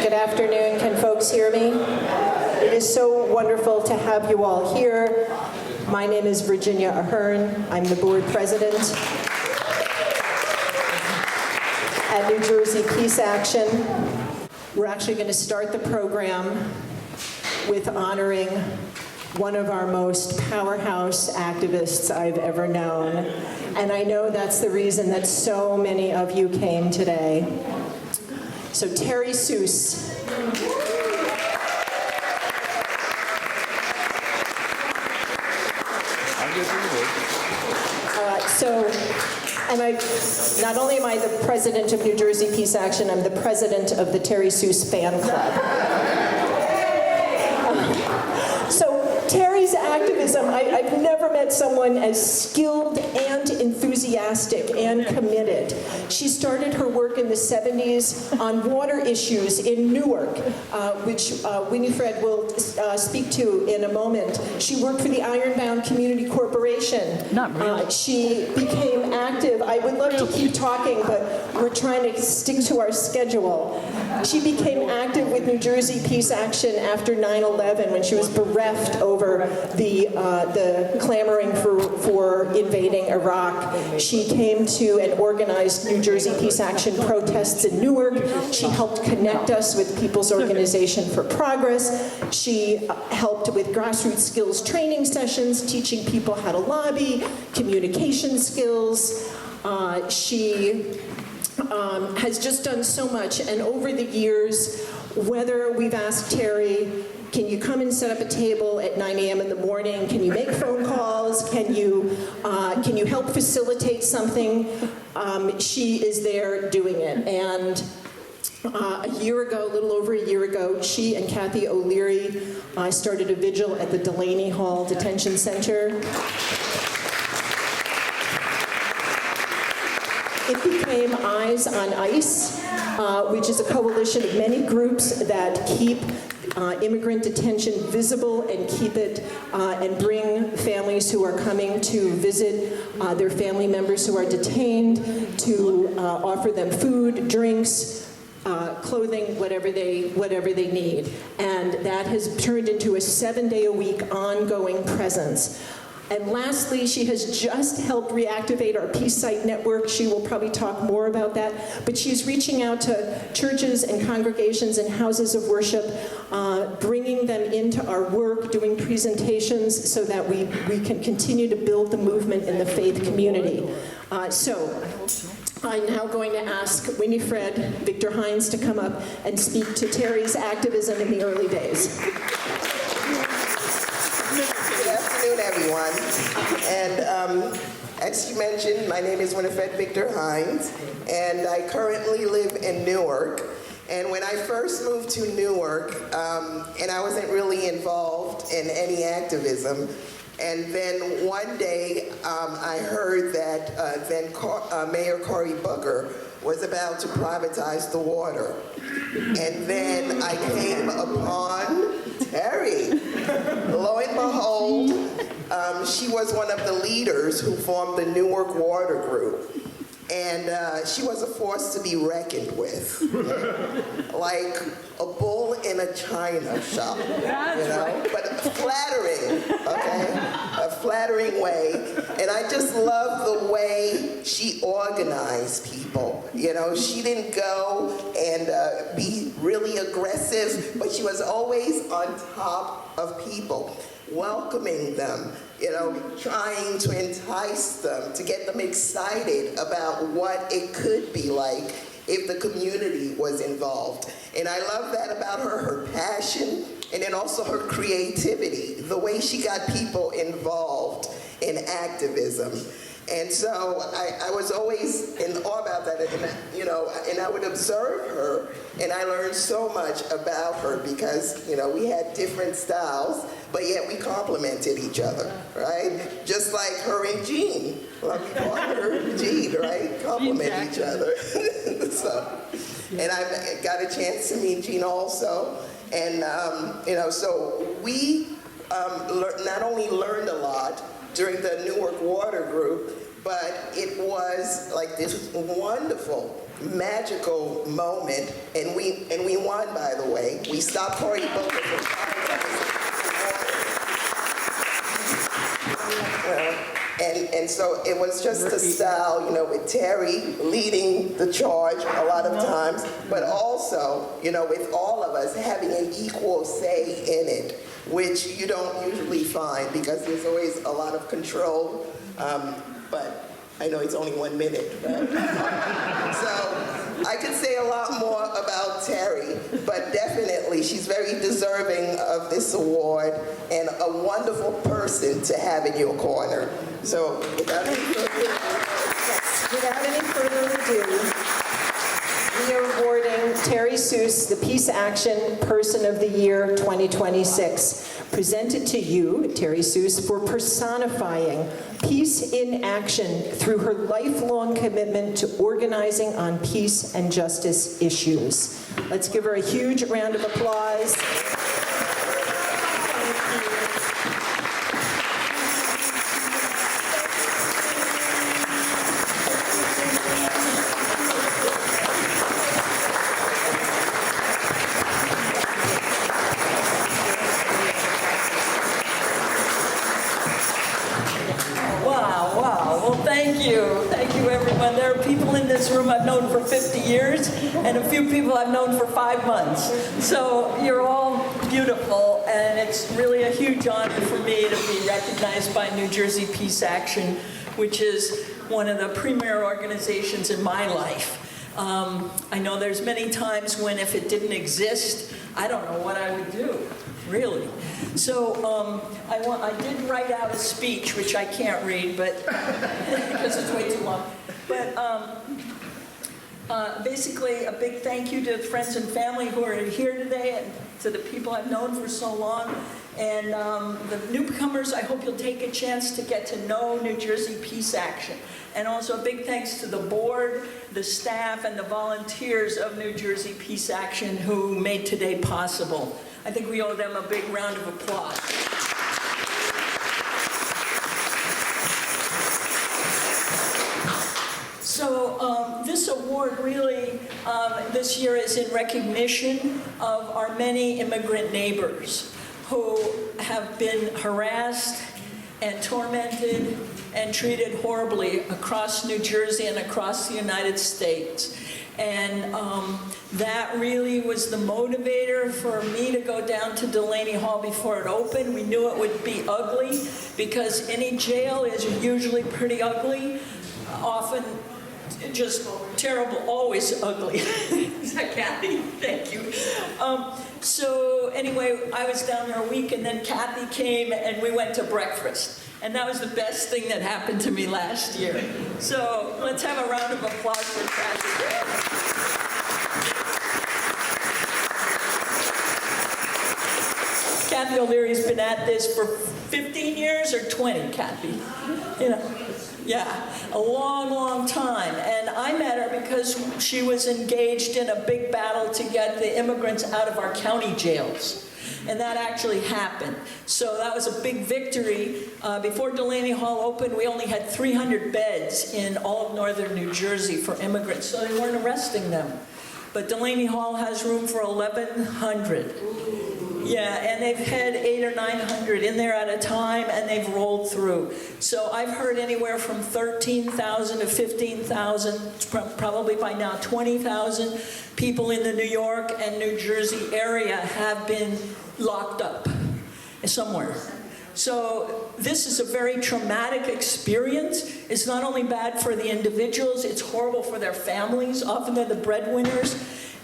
Good afternoon. Can folks hear me? It is so wonderful to have you all here. My name is Virginia Ahearn. I'm the board president at New Jersey Peace Action. We're actually going to start the program with honoring one of our most powerhouse activists I've ever known. And I know that's the reason that so many of you came today. So Terri Suess. Not only am I the president of New Jersey Peace Action, I'm the president of the Terri Suess fan club. Terri's activism, I've never met someone as skilled and enthusiastic and committed. She started her work in the 70s on water issues in Newark, which Winifred will speak to in a moment. She worked for the Ironbound Community Corporation. Not really. She became active. I would love to keep talking, but we're trying to stick to our schedule. She became active with New Jersey Peace Action after 9/11 when she was bereft over the clamoring for invading Iraq. She came to and organized New Jersey Peace Action protests in Newark. She helped connect us with People's Organization for Progress. She helped with grassroots skills training sessions, teaching people how to lobby, communication skills. She has just done so much, and over the years, whether we've asked Terri, can you come and set up a table at 9 a.m. in the morning? Can you make phone calls? Can you help facilitate something? She is there doing it. And a little over a year ago, she and Kathy O'Leary started a vigil at the Delaney Hall Detention Center. It became Eyes on ICE, which is a coalition of many groups that keep immigrant detention visible and keep it and bring families who are coming to visit their family members who are detained, to offer them food, drinks, clothing, whatever they need. And that has turned into a 7-day-a-week ongoing presence. And lastly, she has just helped reactivate our Peace Site network. She will probably talk more about that. But she's reaching out to churches and congregations and houses of worship, bringing them into our work, doing presentations so that we can continue to build the movement in the faith community. So I'm now going to ask Winifred Victor Hines to come up and speak to Terri's activism in the early days. Good afternoon, everyone. And as you mentioned, my name is Winifred Victor Hines, and I currently live in Newark. And when I first moved to Newark, and I wasn't really involved in any activism, and then one day I heard that then Mayor Cory Booker was about to privatize the water. And then I came upon Terri. Lo and behold, she was one of the leaders who formed the Newark Water Group. And she was a force to be reckoned with. Like a bull in a china shop, But flattering, okay? A flattering way. And I just love the way she organized people. She didn't go and be really aggressive, but she was always on top of people, welcoming them, trying to entice them, to get them excited about what it could be like if the community was involved. And I love that about her passion, and then also her creativity, the way she got people involved in activism. And so I was always in awe about that, and I would observe her, and I learned so much about her because, we had different styles, but yet we complemented each other, right? Just like her and Jean. Well, we call her Jean, right? Complement each other. And I got a chance to meet Jean also. And, so we not only learned a lot during the Newark Water Group, but it was like this wonderful, magical moment, and we won, by the way. We stopped Breay Bolton from and so it was just a style, you know, with Terri leading the charge a lot of times, but also, you know, with all of us having an equal say in it, which you don't usually find because there's always a lot of control, but I know it's only 1 minute, right? So I could say a lot more about Terri, but definitely she's very deserving of this award and a wonderful person to have in your corner. So without any further ado, we are awarding Terri Suess the Peace Action Person of the Year 2026. Presented to you, Terri Suess, for personifying peace in action through her lifelong commitment to organizing on peace and justice issues. Let's give her a huge round of applause. Room I've known for 50 years, and a few people I've known for 5 months. So you're all beautiful, and it's really a huge honor for me to be recognized by New Jersey Peace Action, which is one of the premier organizations in my life. I know there's many times when if it didn't exist, I don't know what I would do, really. So I did write out a speech, which I can't read, but because it's way too long. But basically, a big thank you to friends and family who are here today, and to the people I've known for so long. And the newcomers, I hope you'll take a chance to get to know New Jersey Peace Action. And also a big thanks to the board, the staff, and the volunteers of New Jersey Peace Action who made today possible. I think we owe them a big round of applause. So this award really, this year is in recognition of our many immigrant neighbors who have been harassed and tormented and treated horribly across New Jersey and across the United States. And that really was the motivator for me to go down to Delaney Hall before it opened. We knew it would be ugly because any jail is usually pretty ugly, often just terrible, always ugly. Is that Kathy? Thank you. So anyway, I was down there a week, and then Kathy came, and we went to breakfast. And that was the best thing that happened to me last year. So let's have a round of applause for Kathy. Kathy O'Leary's been at this for 15 years or 20, Kathy? You know. Yeah, a long, long time. And I met her because she was engaged in a big battle to get the immigrants out of our county jails. And that actually happened. So that was a big victory. Before Delaney Hall opened, we only had 300 beds in all of northern New Jersey for immigrants, so they weren't arresting them. But Delaney Hall has room for 1,100. Yeah, and they've had 800 or 900 in there at a time, and they've rolled through. So I've heard anywhere from 13,000 to 15,000, probably by now 20,000 people in the New York and New Jersey area have been locked up somewhere. So this is a very traumatic experience. It's not only bad for the individuals, it's horrible for their families. Often they're the breadwinners.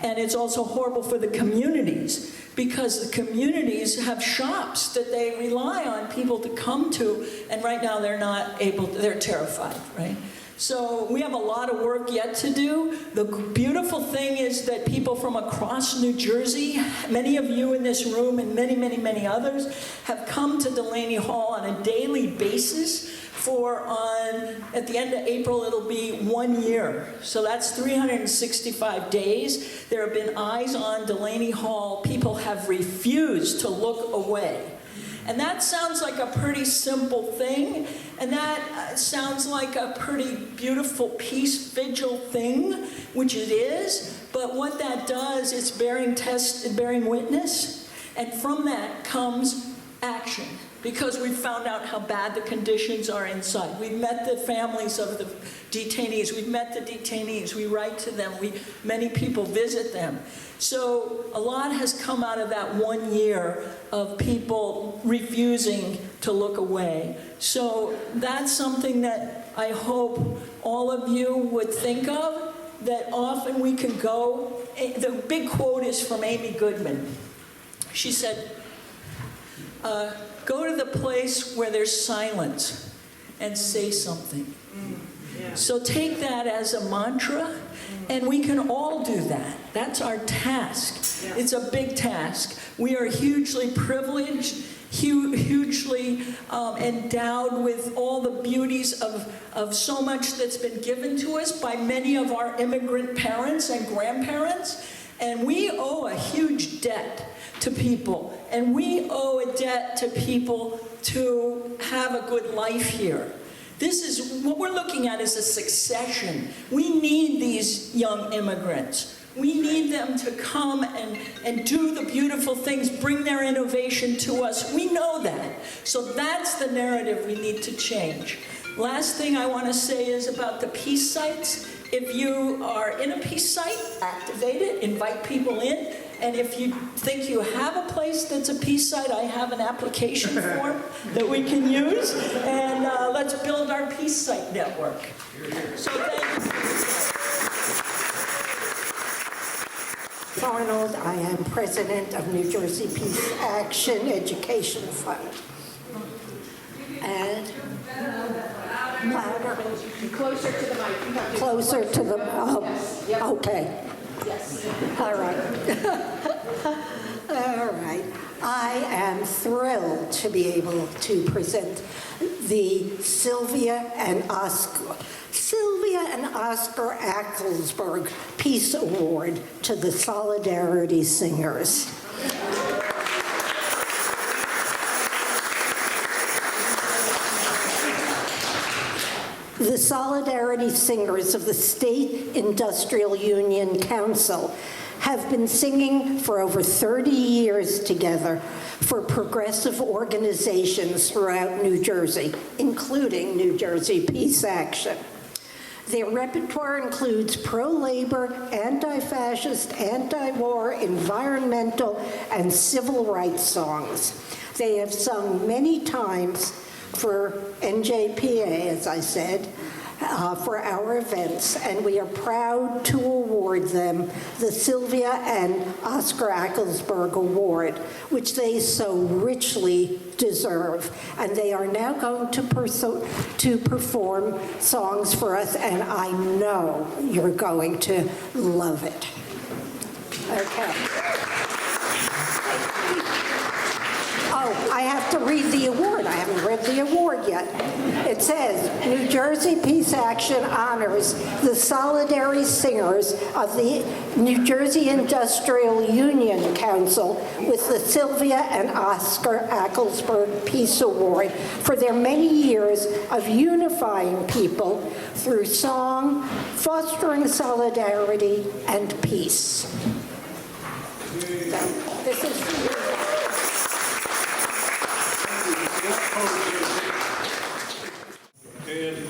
And it's also horrible for the communities because the communities have shops that they rely on people to come to, and right now they're not able to, they're terrified, right? So we have a lot of work yet to do. The beautiful thing is that people from across New Jersey, many of you in this room and many, many, many others, have come to Delaney Hall on a daily basis at the end of April, it'll be 1 year. So that's 365 days. There have been eyes on Delaney Hall. People have refused to look away. And that sounds like a pretty simple thing, and that sounds like a pretty beautiful peace vigil thing, which it is, but what that does is bearing witness, and from that comes action, because we found out how bad the conditions are inside. We've met the families of the detainees, we've met the detainees, we write to them, many people visit them. So a lot has come out of that 1 year of people refusing to look away. So that's something that I hope all of you would think of, that often we can go. The big quote is from Amy Goodman. She said, go to the place where there's silence and say something. So take that as a mantra, and we can all do that. That's our task. It's a big task. We are hugely privileged, hugely endowed with all the beauties of so much that's been given to us by many of our immigrant parents and grandparents. And we owe a huge debt to people. And we owe a debt to people to have a good life here. This is, what we're looking at is a succession. We need these young immigrants. We need them to come and do the beautiful things, bring their innovation to us. We know that. So that's the narrative we need to change. Last thing I want to say is about the peace sites. If you are in a peace site, activate it, invite people in. And if you think you have a place that's a peace site, I have an application form that we can use. And let's build our peace site network. So thank you. Arnold, I am president of New Jersey Peace Action Education Fund. And louder. Closer to the mic. Closer to the, Yes. Yep. Okay. Yes. All right. All right. I am thrilled to be able to present the Sylvia and Oscar Ackelsberg Peace Award to the Solidarity Singers. The Solidarity Singers of the State Industrial Union Council have been singing for over 30 years together for progressive organizations throughout New Jersey, including New Jersey Peace Action. Their repertoire includes pro-labor, anti-fascist, anti-war, environmental, and civil rights songs. They have sung many times for NJPA, as I said, for our events, and we are proud to award them the Sylvia and Oscar Ackelsberg Award, which they so richly deserve. And they are now going to perform songs for us, and I know you're going to love it. Okay. Oh, I have to read the award. I haven't read the award yet. It says, New Jersey Peace Action honors the Solidarity Singers of the New Jersey Industrial Union Council with the Sylvia and Oscar Ackelsberg Peace Award for their many years of unifying people through song, fostering solidarity and peace. So, this is for you. And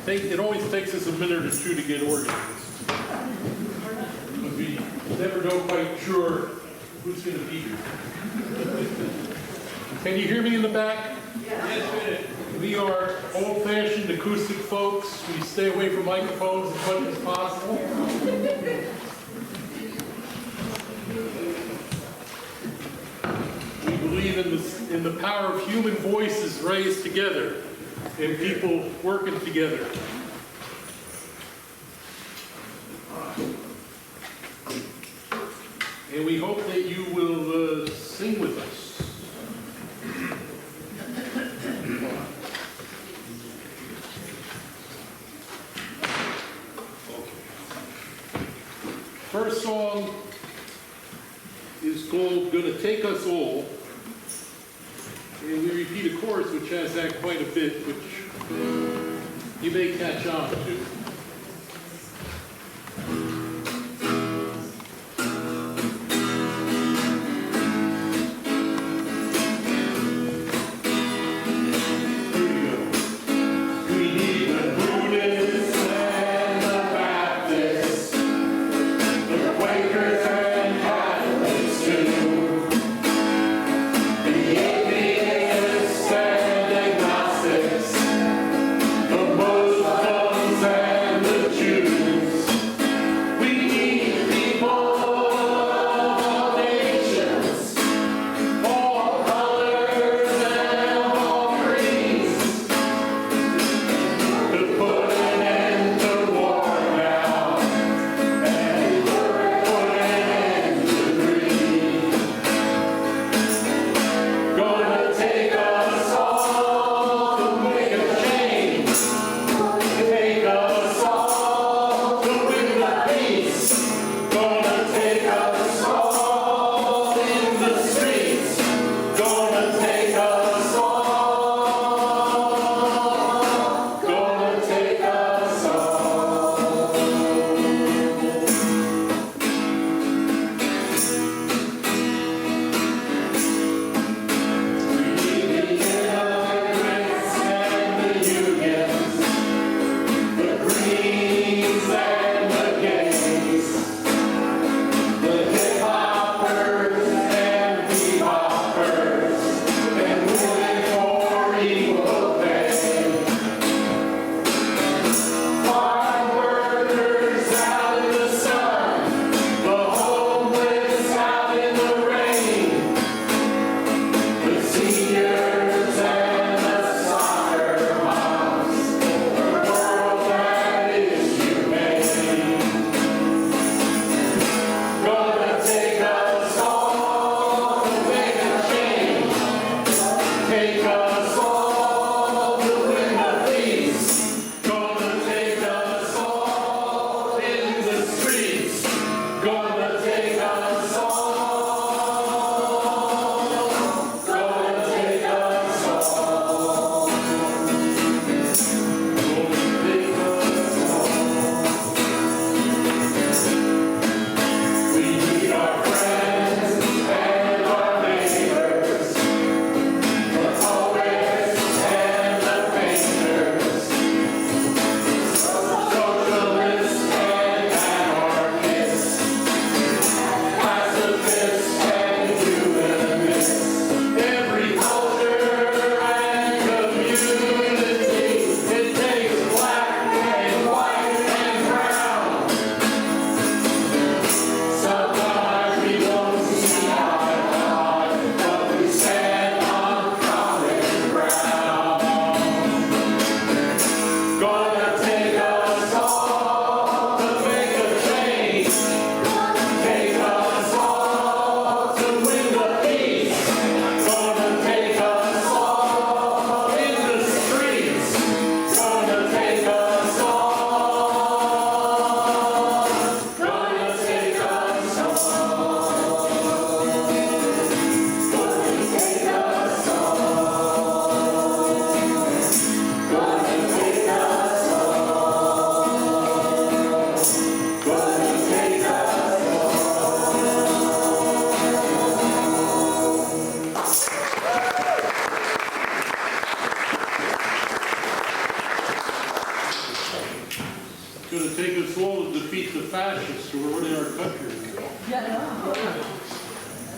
it always takes us a minute or two to get organized. But we never know quite sure who's going to be here. Can you hear me in the back? Yes. We are old-fashioned acoustic folks. We stay away from microphones as much as possible. We believe in the power of human voices raised together and people working together. And we hope that you will sing with us. First song is called Gonna Take Us All. repeat a chorus which has that quite a bit, which you may catch on to.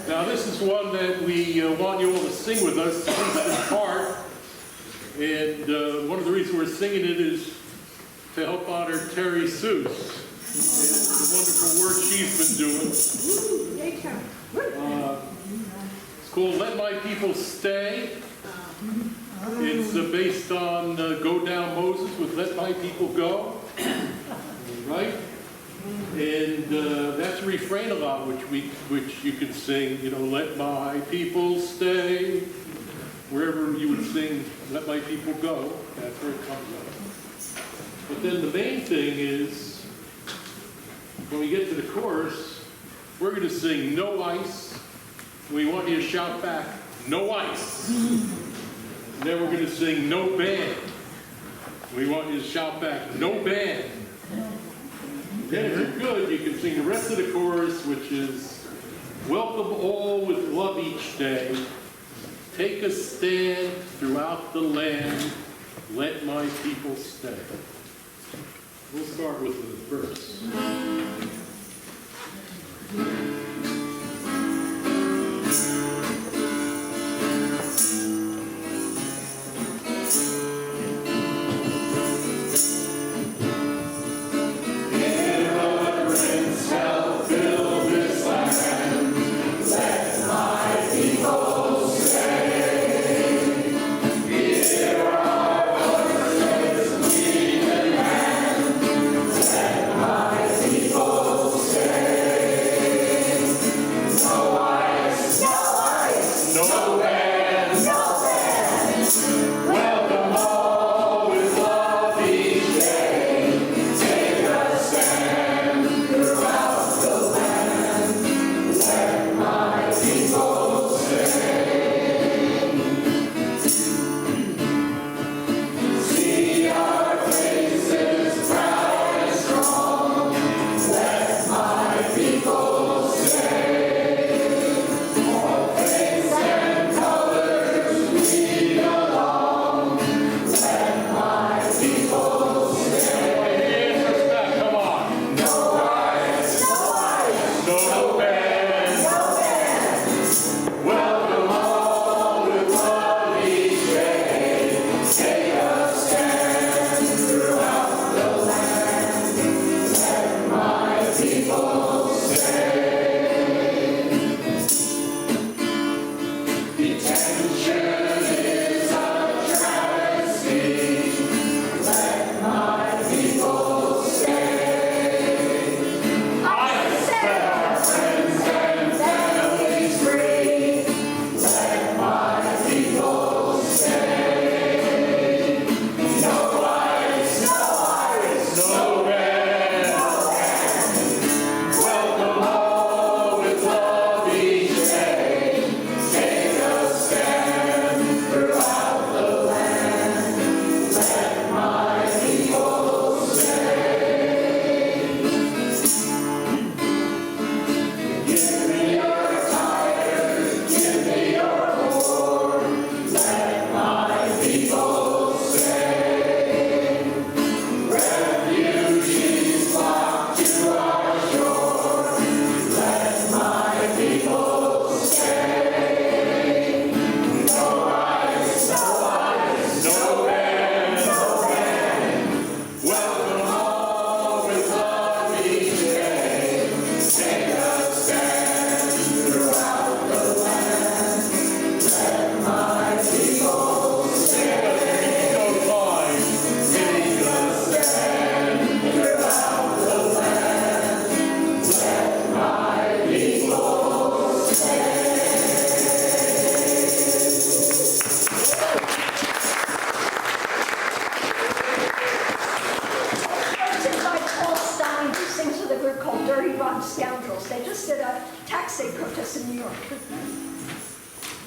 Now this is one that we want you all to sing with us, at least in part. And one of the reasons we're singing it is to help honor Terri Suess and the wonderful work she's been doing. It's called Let My People Stay. It's based on Go Down Moses with Let My People Go. Right? And that's a refrain a lot, which you can sing, you know, let my people stay. Wherever you would sing, let my people go, that's where it comes up. But then the main thing is, when we get to the chorus, we're going to sing No Ice. We want you to shout back, No Ice. And then we're going to sing No Band. We want you to shout back, No Band. Then if you're good, you can sing the rest of the chorus, which is welcome all with love each day. Take a stand throughout the land. Let my people stay. We'll start with the verse.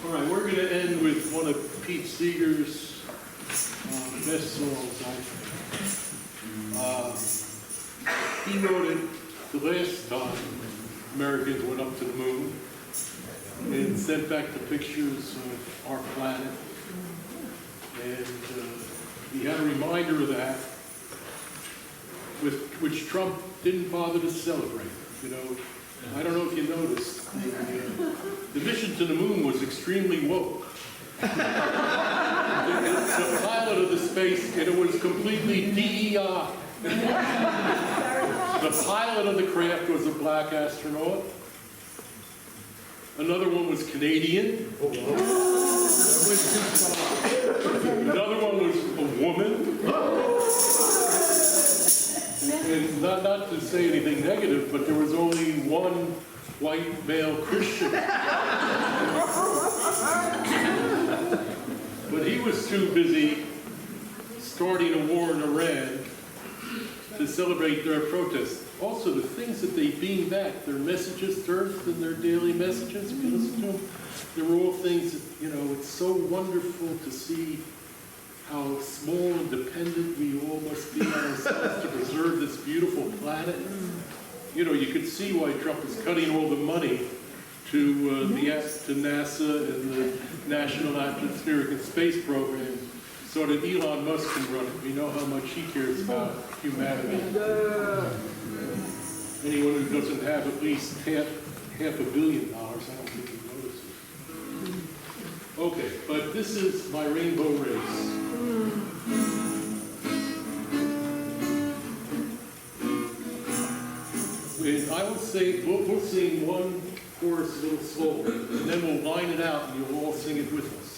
All right, we're going to end with one of Pete Seeger's best songs, I think. He wrote it the last time Americans went up to the moon and sent back the pictures of our planet. And he had a reminder of that, which Trump didn't bother to celebrate. You know, I don't know if you noticed, the mission to the moon was extremely woke. The pilot of the space, and it was completely DEI. The pilot of the craft was a black astronaut. Another one was Canadian. Another one was a woman. And not to say anything negative, but there was only one white male Christian. But he was too busy starting a war in Iran to celebrate their protest. Also, the things that they beam back, their messages to Earth and their daily messages, if you listen to them, they were all things that, you know, it's so wonderful to see how small and dependent we all must be on ourselves to preserve this beautiful planet. You know, you could see why Trump is cutting all the money to NASA and the National Atmospheric and Space Program so that Elon Musk can run it. We know how much he cares about humanity. Anyone who doesn't have at least half $1 billion, I don't think he notices. Okay, but this is my rainbow race. And I will sing, we'll sing one chorus a little slowly, and then we'll line it out and you'll all sing it with us.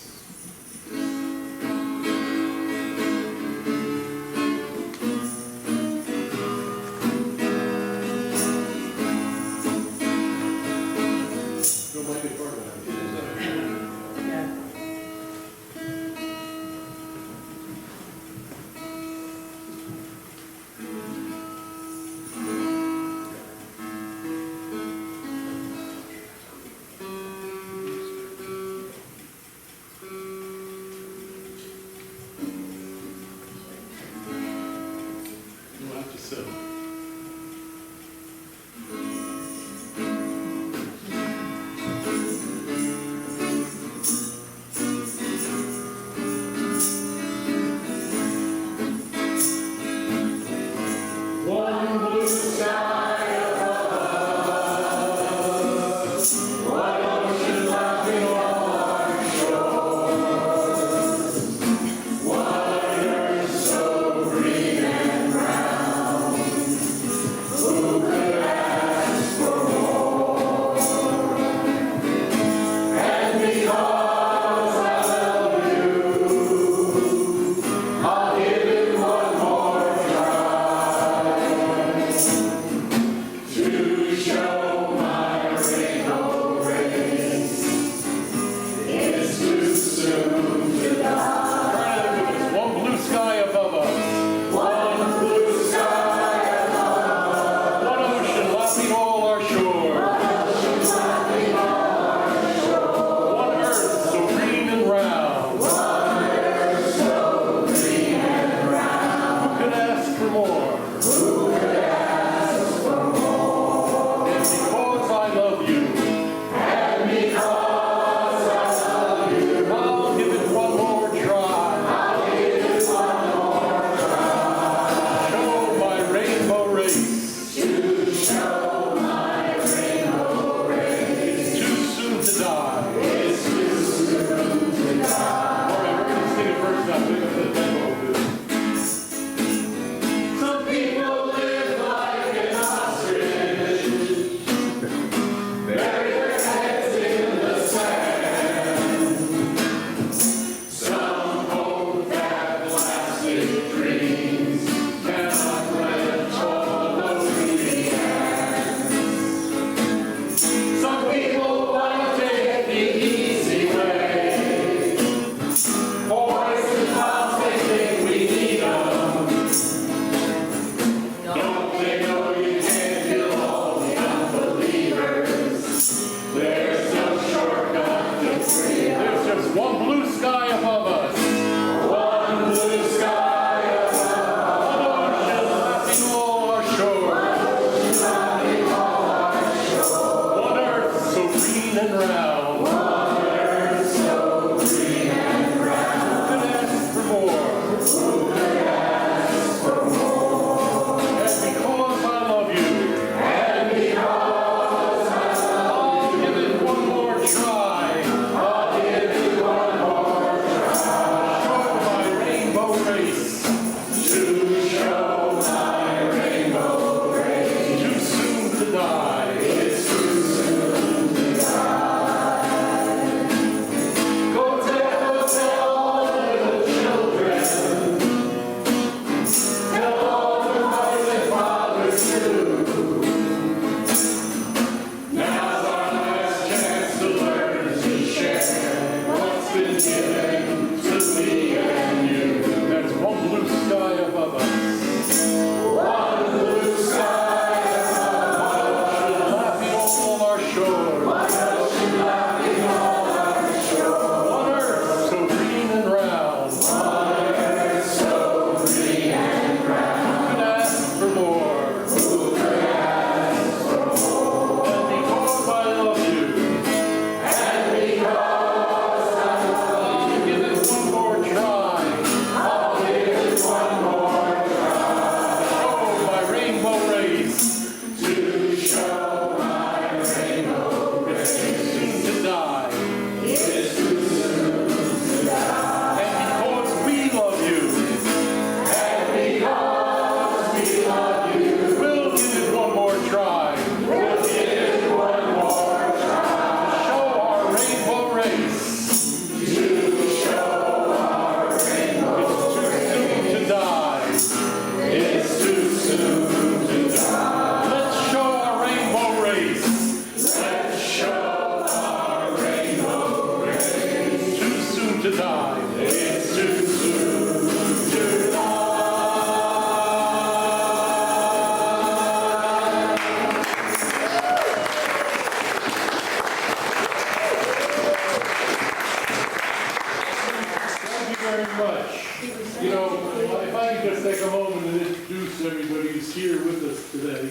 if I could just take a moment and introduce everybody who's here with us today.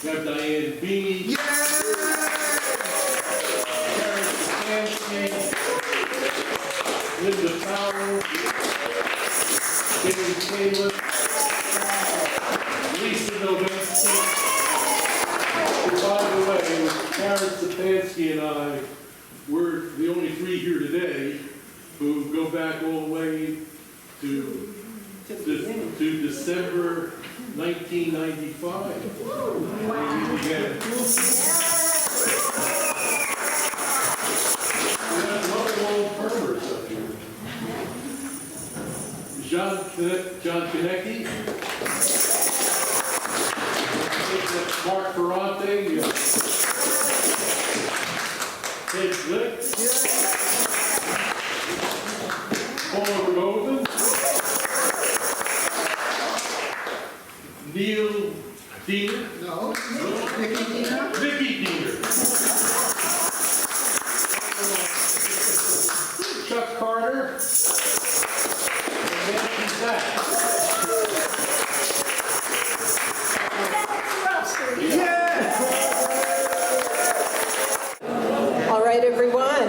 We have Diane Beanie, Karen Stefanski, Linda Powell, David Caleb, Lisa Novensky. And by the way, Karen Stefanski and I, we're the only three here today who go back all the way to December 1995. When we began. We have another old farmers up here. John Konecki. Mark Ferrante. Ted Glick. Paul Rosen. Neil Diener? No. Vicky Diener. Chuck Carter. And Nancy Zach. All right, everyone.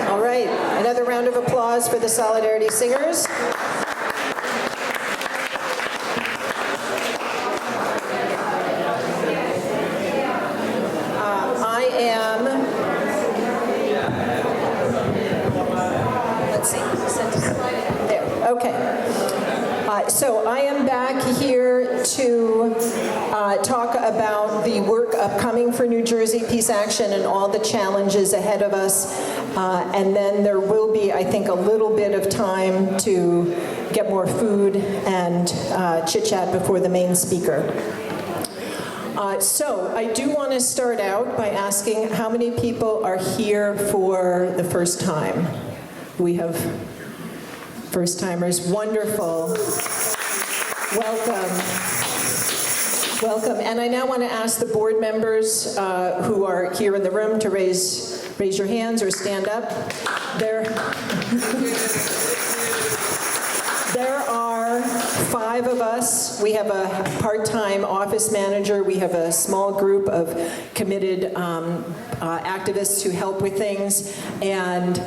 All right, another round of applause for the Solidarity Singers. So I am back here to talk about the work upcoming for New Jersey Peace Action and all the challenges ahead of us. And then there will be, I think, a little bit of time to get more food and chit-chat before the main speaker. So I do want to start out by asking how many people are here for the first time? We have first-timers. Wonderful. Welcome. Welcome. And I now want to ask the board members who are here in the room to raise your hands or stand up. There are 5 of us. We have a part-time office manager. We have a small group of committed activists who help with things. And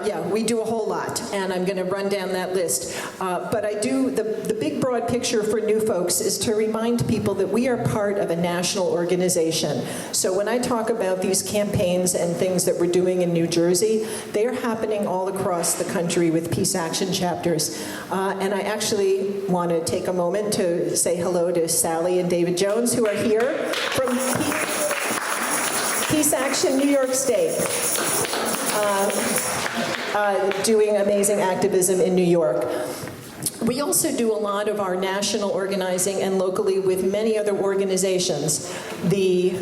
yeah, we do a whole lot, and I'm going to run down that list. But I do, the big broad picture for new folks is to remind people that we are part of a national organization. So when I talk about these campaigns and things that we're doing in New Jersey, they are happening all across the country with Peace Action chapters. And I actually want to take a moment to say hello to Sally and David Jones, who are here from Peace Action New York State. Doing amazing activism in New York. We also do a lot of our national organizing and locally with many other organizations. The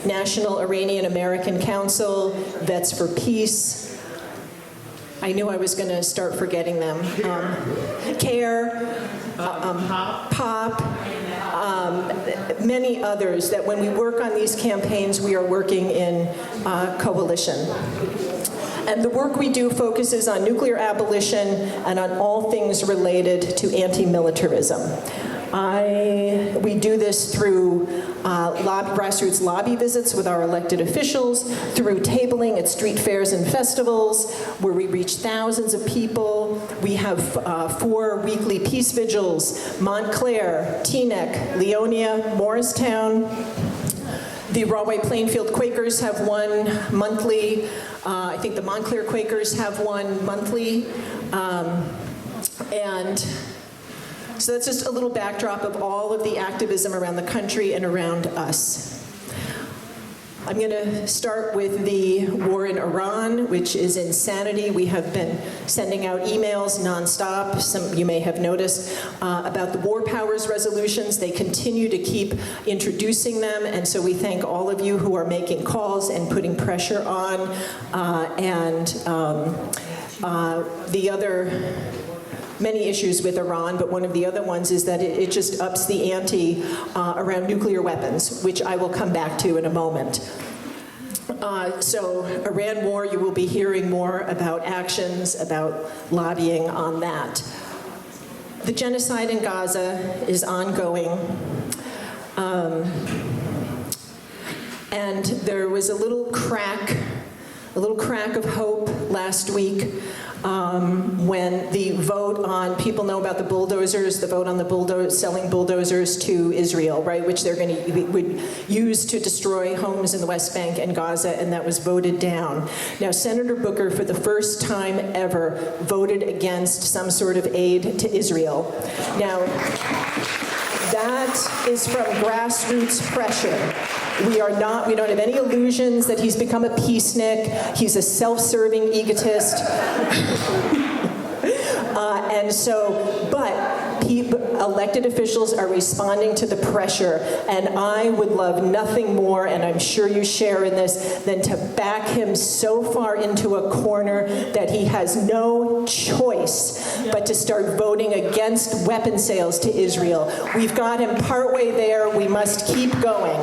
National Iranian American Council, Vets for Peace. I knew I was going to start forgetting them. CARE, POP, many others that when we work on these campaigns, we are working in coalition. And the work we do focuses on nuclear abolition and on all things related to anti-militarism. We do this through grassroots lobby visits with our elected officials, through tabling at street fairs and festivals, where we reach thousands of people. We have 4 weekly peace vigils: Montclair, Teaneck, Leonia, Morristown. The Rahway Plainfield Quakers have one monthly. I think the Montclair Quakers have one monthly. And so that's just a little backdrop of all of the activism around the country and around us. I'm going to start with the war in Iran, which is insanity. We have been sending out emails nonstop, some you may have noticed, about the war powers resolutions. They continue to keep introducing them, and so we thank all of you who are making calls and putting pressure on. The other many issues with Iran, but one of the other ones is that it just ups the ante around nuclear weapons, which I will come back to in a moment. So Iran war, you will be hearing more about actions, about lobbying on that. The genocide in Gaza is ongoing. And there was a little crack of hope last week when the vote on, people know about the bulldozers, the vote on the selling bulldozers to Israel, right, which they're going to would use to destroy homes in the West Bank and Gaza, and that was voted down. Now, Senator Booker, for the first time ever, voted against some sort of aid to Israel. Now, that is from grassroots pressure. We don't have any illusions that he's become a peacenik. He's a self-serving egotist. Elected officials are responding to the pressure, and I would love nothing more, and I'm sure you share in this, than to back him so far into a corner that he has no choice but to start voting against weapon sales to Israel. We've got him partway there. We must keep going.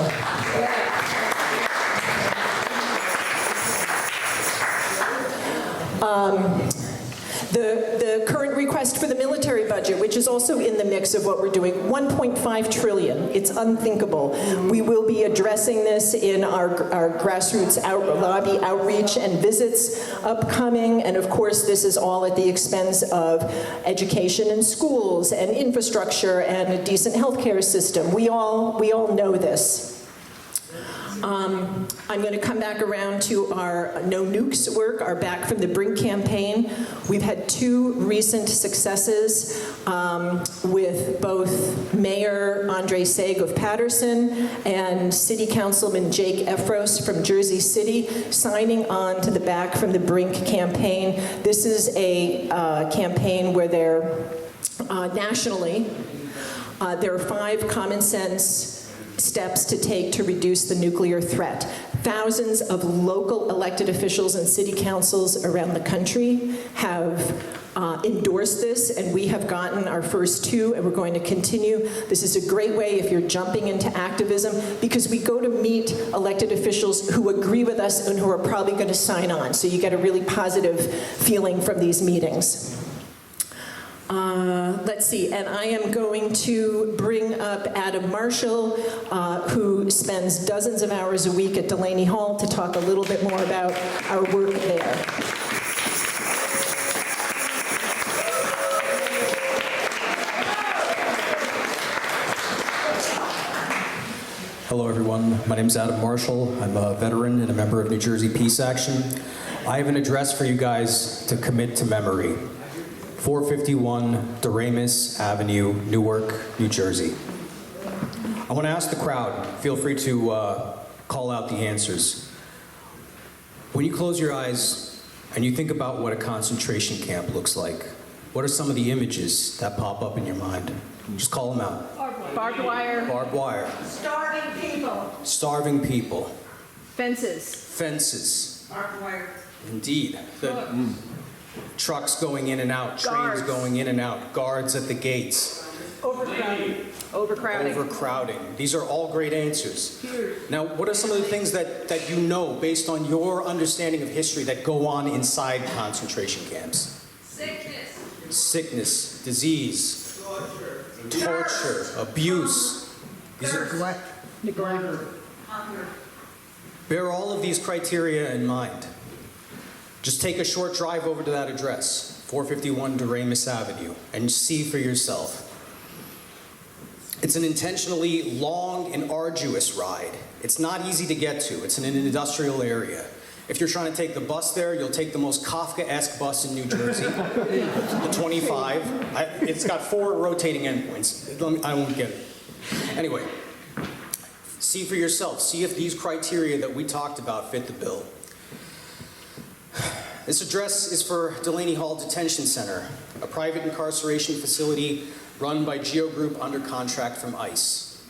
The current request for the military budget, which is also in the mix of what we're doing, $1.5 trillion. It's unthinkable. We will be addressing this in our grassroots lobby outreach and visits upcoming, and of course this is all at the expense of education and schools and infrastructure and a decent healthcare system. We all know this. I'm going to come back around to our No Nukes work, our Back from the Brink campaign. We've had 2 recent successes with both Mayor Andre Saig of Paterson and City Councilman Jake Efros from Jersey City signing on to the Back from the Brink campaign. This is a campaign where they're nationally, there are 5 common sense steps to take to reduce the nuclear threat. Thousands of local elected officials and city councils around the country have endorsed this, and we have gotten our first 2, and we're going to continue. This is a great way if you're jumping into activism, because we go to meet elected officials who agree with us and who are probably going to sign on. So you get a really positive feeling from these meetings. Let's see, and I am going to bring up Adam Marshall, who spends dozens of hours a week at Delaney Hall, to talk a little bit more about our work there. Hello, everyone. My name is Adam Marshall. I'm a veteran and a member of New Jersey Peace Action. I have an address for you guys to commit to memory. 451 Doremus Avenue, Newark, New Jersey. I want to ask the crowd, feel free to call out the answers. When you close your eyes and you think about what a concentration camp looks like, what are some of the images that pop up in your mind? Just call them out. Barbed wire. Barbed wire. Starving people. Starving people. Fences. Fences. Barbed wire. Indeed. Trucks going in and out, Guards. trains going in and out, guards at the gates. Overcrowding. Overcrowding. Overcrowding. These are all great answers. Now, what are some of the things that you know, based on your understanding of history, that go on inside concentration camps? Sickness, disease, torture, abuse. Neglect. Bear all of these criteria in mind. Just take a short drive over to that address, 451 Doremus Avenue, and see for yourself. It's an intentionally long and arduous ride. It's not easy to get to. It's in an industrial area. If you're trying to take the bus there, you'll take the most Kafka-esque bus in New Jersey, the 25. It's got 4 rotating endpoints. I won't get it. Anyway, see for yourself. See if these criteria that we talked about fit the bill. This address is for Delaney Hall Detention Center, a private incarceration facility run by Geo Group under contract from ICE.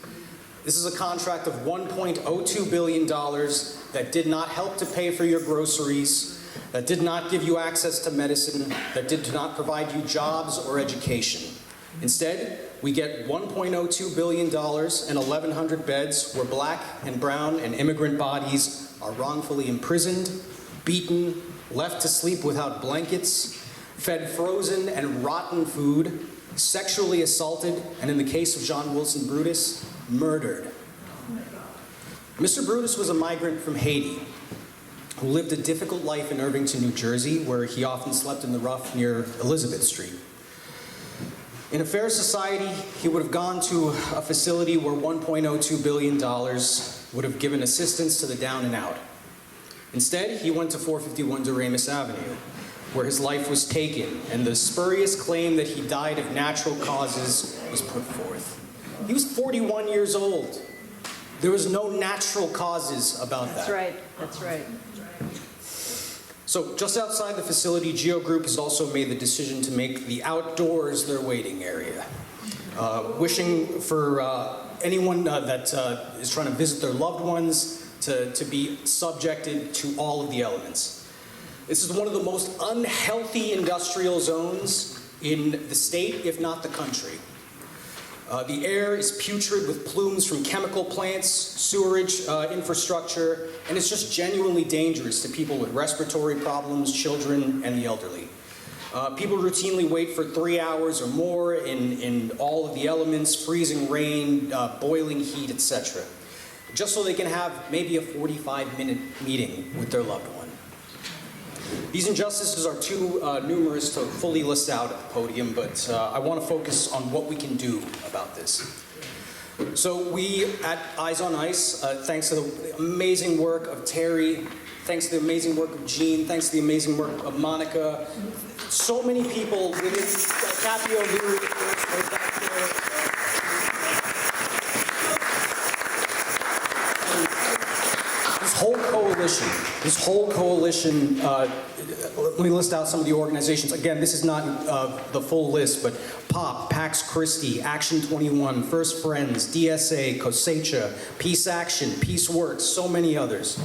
This is a contract of $1.02 billion that did not help to pay for your groceries, that did not give you access to medicine, that did not provide you jobs or education. Instead, we get $1.02 billion and 1,100 beds where black and brown and immigrant bodies are wrongfully imprisoned, beaten, left to sleep without blankets, fed frozen and rotten food, sexually assaulted, and in the case of John Wilson Brutus, murdered. Mr. Brutus was a migrant from Haiti who lived a difficult life in Irvington, New Jersey, where he often slept in the rough near Elizabeth Street. In a fair society, he would have gone to a facility where $1.02 billion would have given assistance to the down and out. Instead, he went to 451 Doremus Avenue, where his life was taken, and the spurious claim that he died of natural causes was put forth. He was 41 years old. There was no natural causes about that. That's right, that's right. So just outside the facility, Geo Group has also made the decision to make the outdoors their waiting area, wishing for anyone that is trying to visit their loved ones to be subjected to all of the elements. This is one of the most unhealthy industrial zones in the state, if not the country. The air is putrid with plumes from chemical plants, sewerage infrastructure, and it's just genuinely dangerous to people with respiratory problems, children, and the elderly. People routinely wait for 3 hours or more in all of the elements, freezing rain, boiling heat, etc., just so they can have maybe a 45-minute meeting with their loved one. These injustices are too numerous to fully list out at the podium, but I want to focus on what we can do about this. So we at Eyes on Ice, thanks to the amazing work of Terri, thanks to the amazing work of Jean, thanks to the amazing work of Monica, so many people within Kathy O'Leary, this whole coalition, let me list out some of the organizations. Again, this is not the full list, but POP, Pax Christi, Action 21, First Friends, DSA, COSECHA, Peace Action, Peace Works, so many others.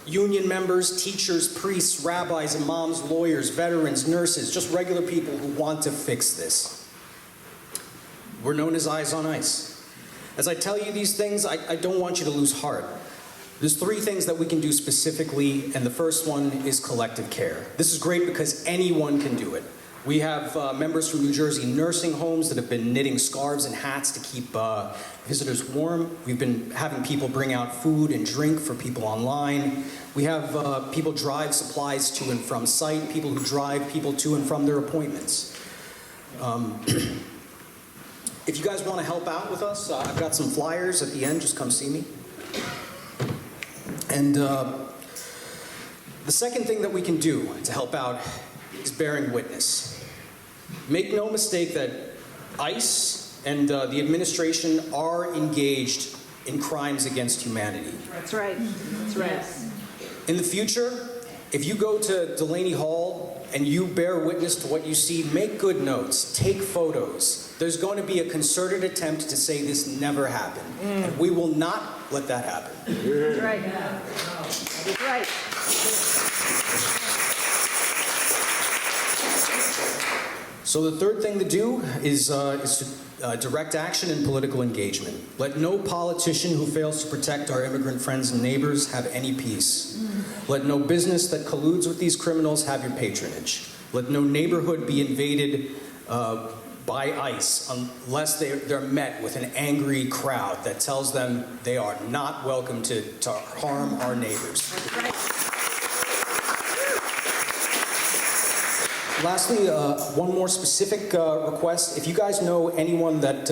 Union members, teachers, priests, rabbis, imams, lawyers, veterans, nurses, just regular people who want to fix this. We're known as Eyes on Ice. As I tell you these things, I don't want you to lose heart. There's 3 things that we can do specifically, and the first one is collective care. This is great because anyone can do it. We have members from New Jersey nursing homes that have been knitting scarves and hats to keep visitors warm. We've been having people bring out food and drink for people online. We have people drive supplies to and from site, people who drive people to and from their appointments. If you guys want to help out with us, I've got some flyers at the end, just come see me. And the second thing that we can do to help out is bearing witness. Make no mistake that ICE and the administration are engaged in crimes against humanity. That's right, that's right. In the future, if you go to Delaney Hall and you bear witness to what you see, make good notes, take photos. There's going to be a concerted attempt to say this never happened. And we will not let that happen. That's right. That's right. So the third thing to do is to direct action and political engagement. Let no politician who fails to protect our immigrant friends and neighbors have any peace. Let no business that colludes with these criminals have your patronage. Let no neighborhood be invaded by ICE unless they're met with an angry crowd that tells them they are not welcome to harm our neighbors. Lastly, one more specific request. If you guys know anyone that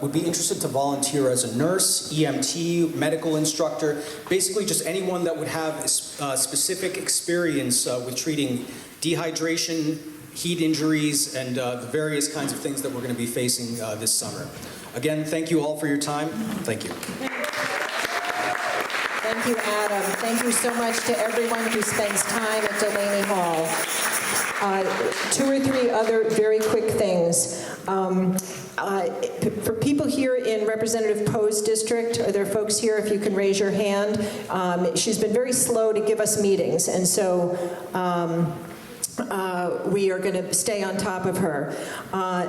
would be interested to volunteer as a nurse, EMT, medical instructor, basically just anyone that would have a specific experience with treating dehydration, heat injuries, and the various kinds of things that we're going to be facing this summer. Again, thank you all for your time. Thank you. Thank you, Adam. Thank you so much to everyone who spends time at Delaney Hall. 2 or 3 other very quick things. For people here in Representative Poe's district, are there folks here, if you can raise your hand? She's been very slow to give us meetings, and so we are going to stay on top of her. I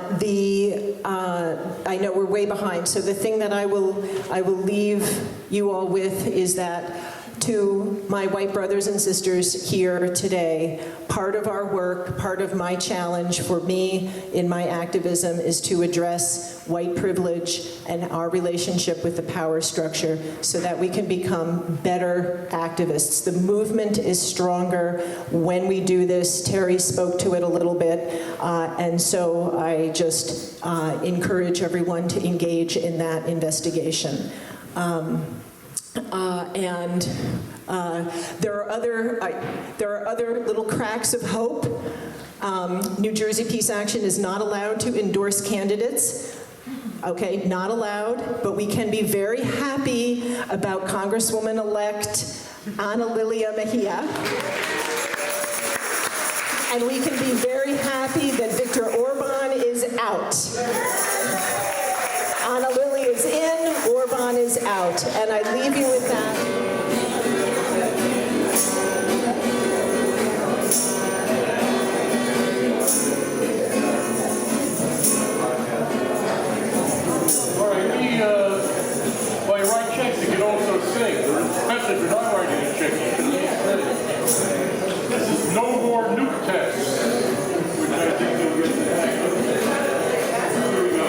know we're way behind, so the thing that I will leave you all with is that To my white brothers and sisters here today, part of our work, part of my challenge for me in my activism is to address white privilege and our relationship with the power structure so that we can become better activists. The movement is stronger when we do this. Terri spoke to it a little bit, and so I just encourage everyone to engage in that investigation. There are other little cracks of hope. New Jersey Peace Action is not allowed to endorse candidates. Okay, not allowed, but we can be very happy about Congresswoman-elect Ana Lilia Mejia. And we can be very happy that Viktor Orban is out. Ana Lilia is in, Orban is out. And I leave you with that. All right, while you write checks, you can also sing. Especially if you're not writing a check, you can sing. This is No More Nuke Tests, which I think you'll get to hang. Here we go.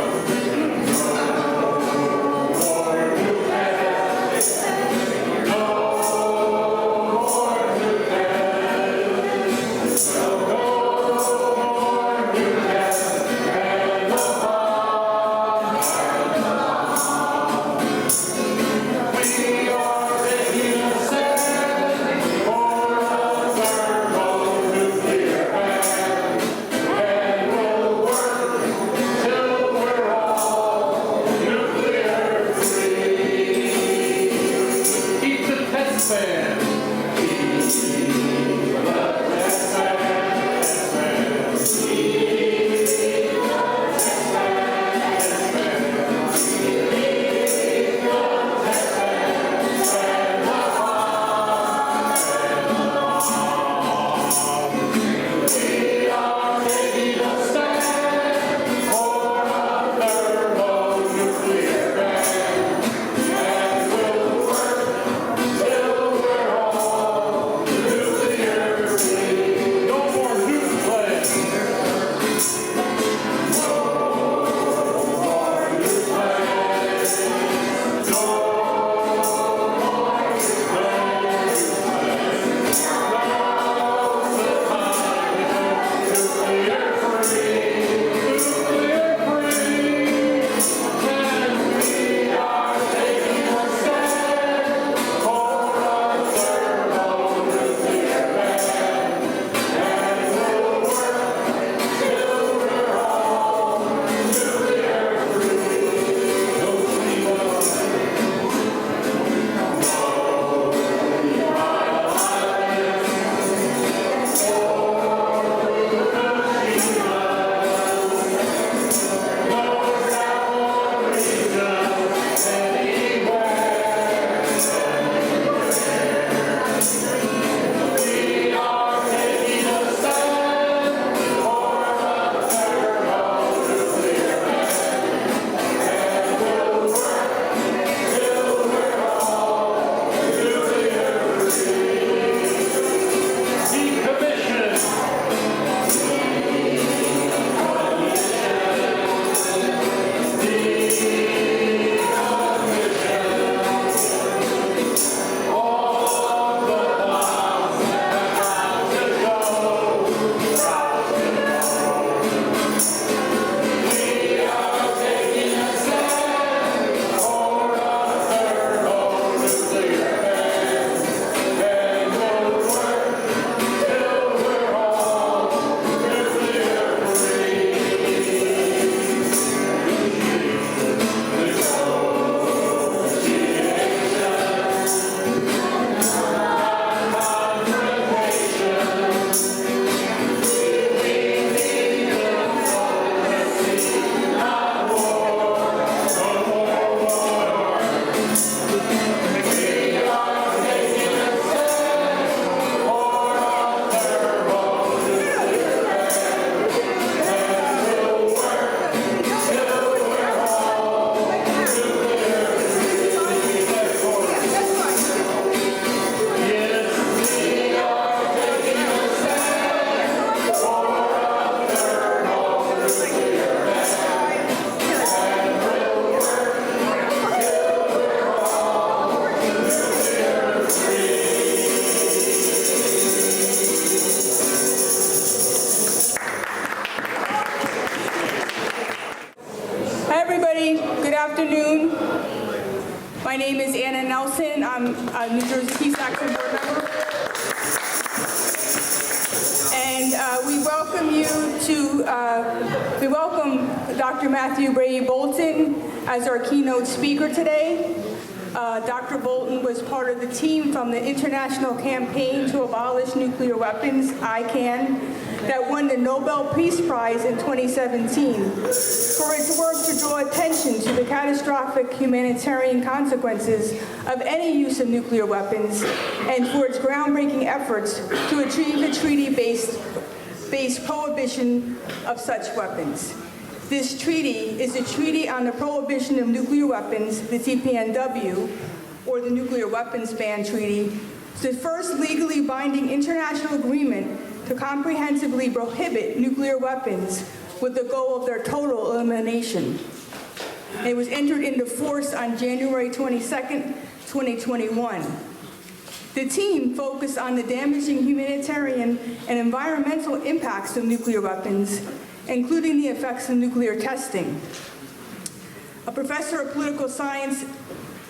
everybody. Good afternoon. My name is Anna Nelson. I'm a New Jersey Peace Action Board member. And we welcome we welcome Dr. Matthew Breay Bolton as our keynote speaker today. Dr. Bolton was part of the team from the International Campaign to Abolish Nuclear Weapons, ICAN, that won the Nobel Peace Prize in 2017 for its work to draw attention to the catastrophic humanitarian consequences of any use of nuclear weapons and for its groundbreaking efforts to achieve a treaty-based prohibition of such weapons. This treaty is a treaty on the prohibition of nuclear weapons, the TPNW, or the Nuclear Weapons Ban Treaty, the first legally binding international agreement to comprehensively prohibit nuclear weapons with the goal of their total elimination. It was entered into force on January 22nd, 2021. The team focused on the damaging humanitarian and environmental impacts of nuclear weapons, including the effects of nuclear testing. A professor of political science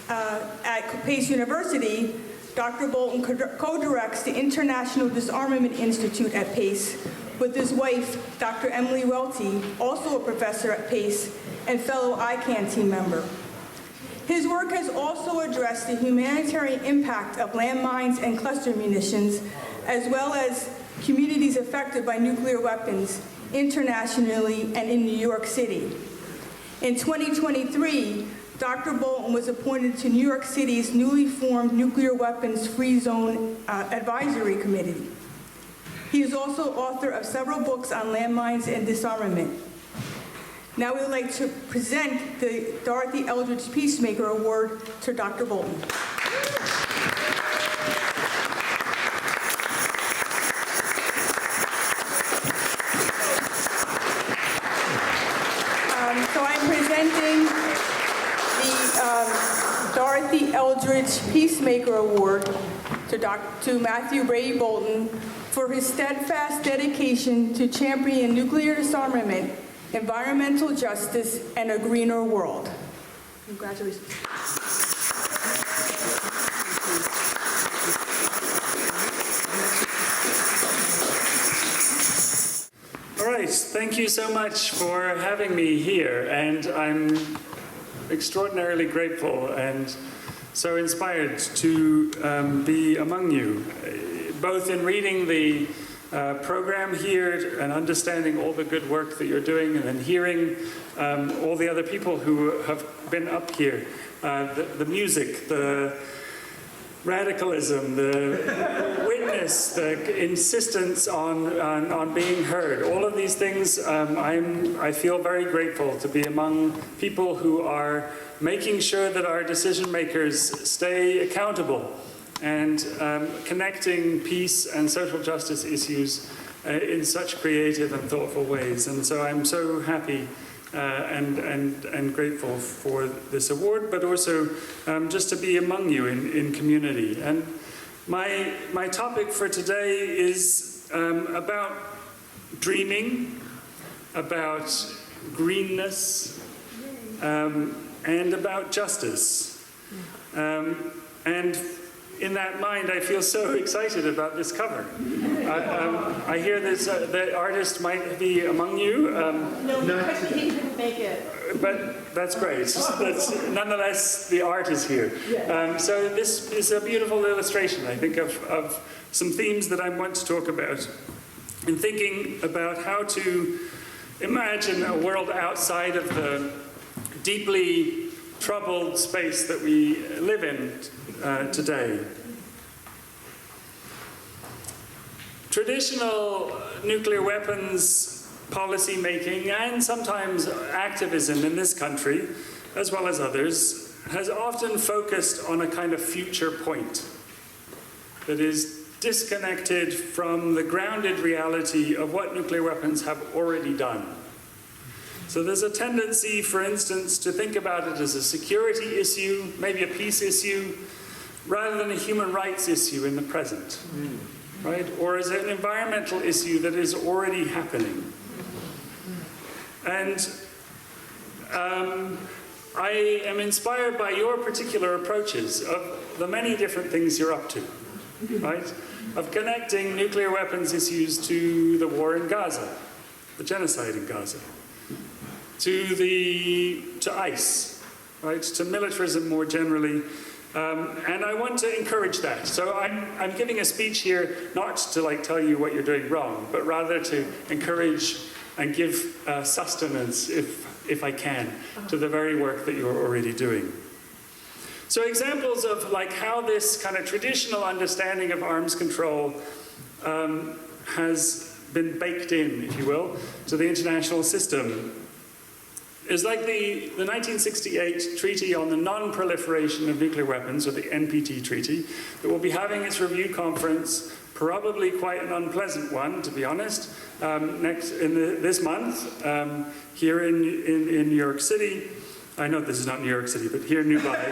at Pace University, Dr. Bolton co-directs the International Disarmament Institute at Pace with his wife, Dr. Emily Welty, also a professor at Pace and fellow ICAN team member. His work has also addressed the humanitarian impact of landmines and cluster munitions, as well as communities affected by nuclear weapons internationally and in New York City. In 2023, Dr. Bolton was appointed to New York City's newly formed Nuclear Weapons Free Zone Advisory Committee. He is also author of several books on landmines and disarmament. Now we would like to present the Dorothy Eldridge Peacemaker Award to Dr. Bolton. So I'm presenting the Dorothy Eldridge Peacemaker Award to Matthew Breay Bolton for his steadfast dedication to champion nuclear disarmament, environmental justice, and a greener world. Congratulations. All right, thank you so much for having me here, and I'm extraordinarily grateful and so inspired to be among you, both in reading the program here and understanding all the good work that you're doing, and then hearing all the other people who have been up here, the music, the radicalism, the witness, the insistence on being heard. All of these things, I feel very grateful to be among people who are making sure that our decision makers stay accountable and connecting peace and social justice issues in such creative and thoughtful ways. And so I'm so happy and grateful for this award, but also just to be among you in community. And my topic for today is about dreaming, about greenness, and about justice. And in that mind, I feel so excited about this cover. I hear this, the artist might be among you. No, he couldn't make it. But that's great. Nonetheless, the art is here. So this is a beautiful illustration, I think, of some themes that I want to talk about. In thinking about how to imagine a world outside of the deeply troubled space that we live in today. Traditional nuclear weapons policy making and sometimes activism in this country, as well as others, has often focused on a kind of future point that is disconnected from the grounded reality of what nuclear weapons have already done. So there's a tendency, for instance, to think about it as a security issue, maybe a peace issue, rather than a human rights issue in the present, right? Or as an environmental issue that is already happening. And I am inspired by your particular approaches of the many different things you're up to, right? Of connecting nuclear weapons issues to the war in Gaza, the genocide in Gaza, to ICE, right? To militarism more generally. And I want to encourage that. So I'm giving a speech here not to tell you what you're doing wrong, but rather to encourage and give sustenance, if I can, to the very work that you're already doing. So examples of how this kind of traditional understanding of arms control has been baked in, if you will, to the international system is like the 1968 Treaty on the Non-Proliferation of Nuclear Weapons, or the NPT Treaty, that will be having its review conference, probably quite an unpleasant one, to be honest, this month, here in New York City. I know this is not New York City, but here in Dubai.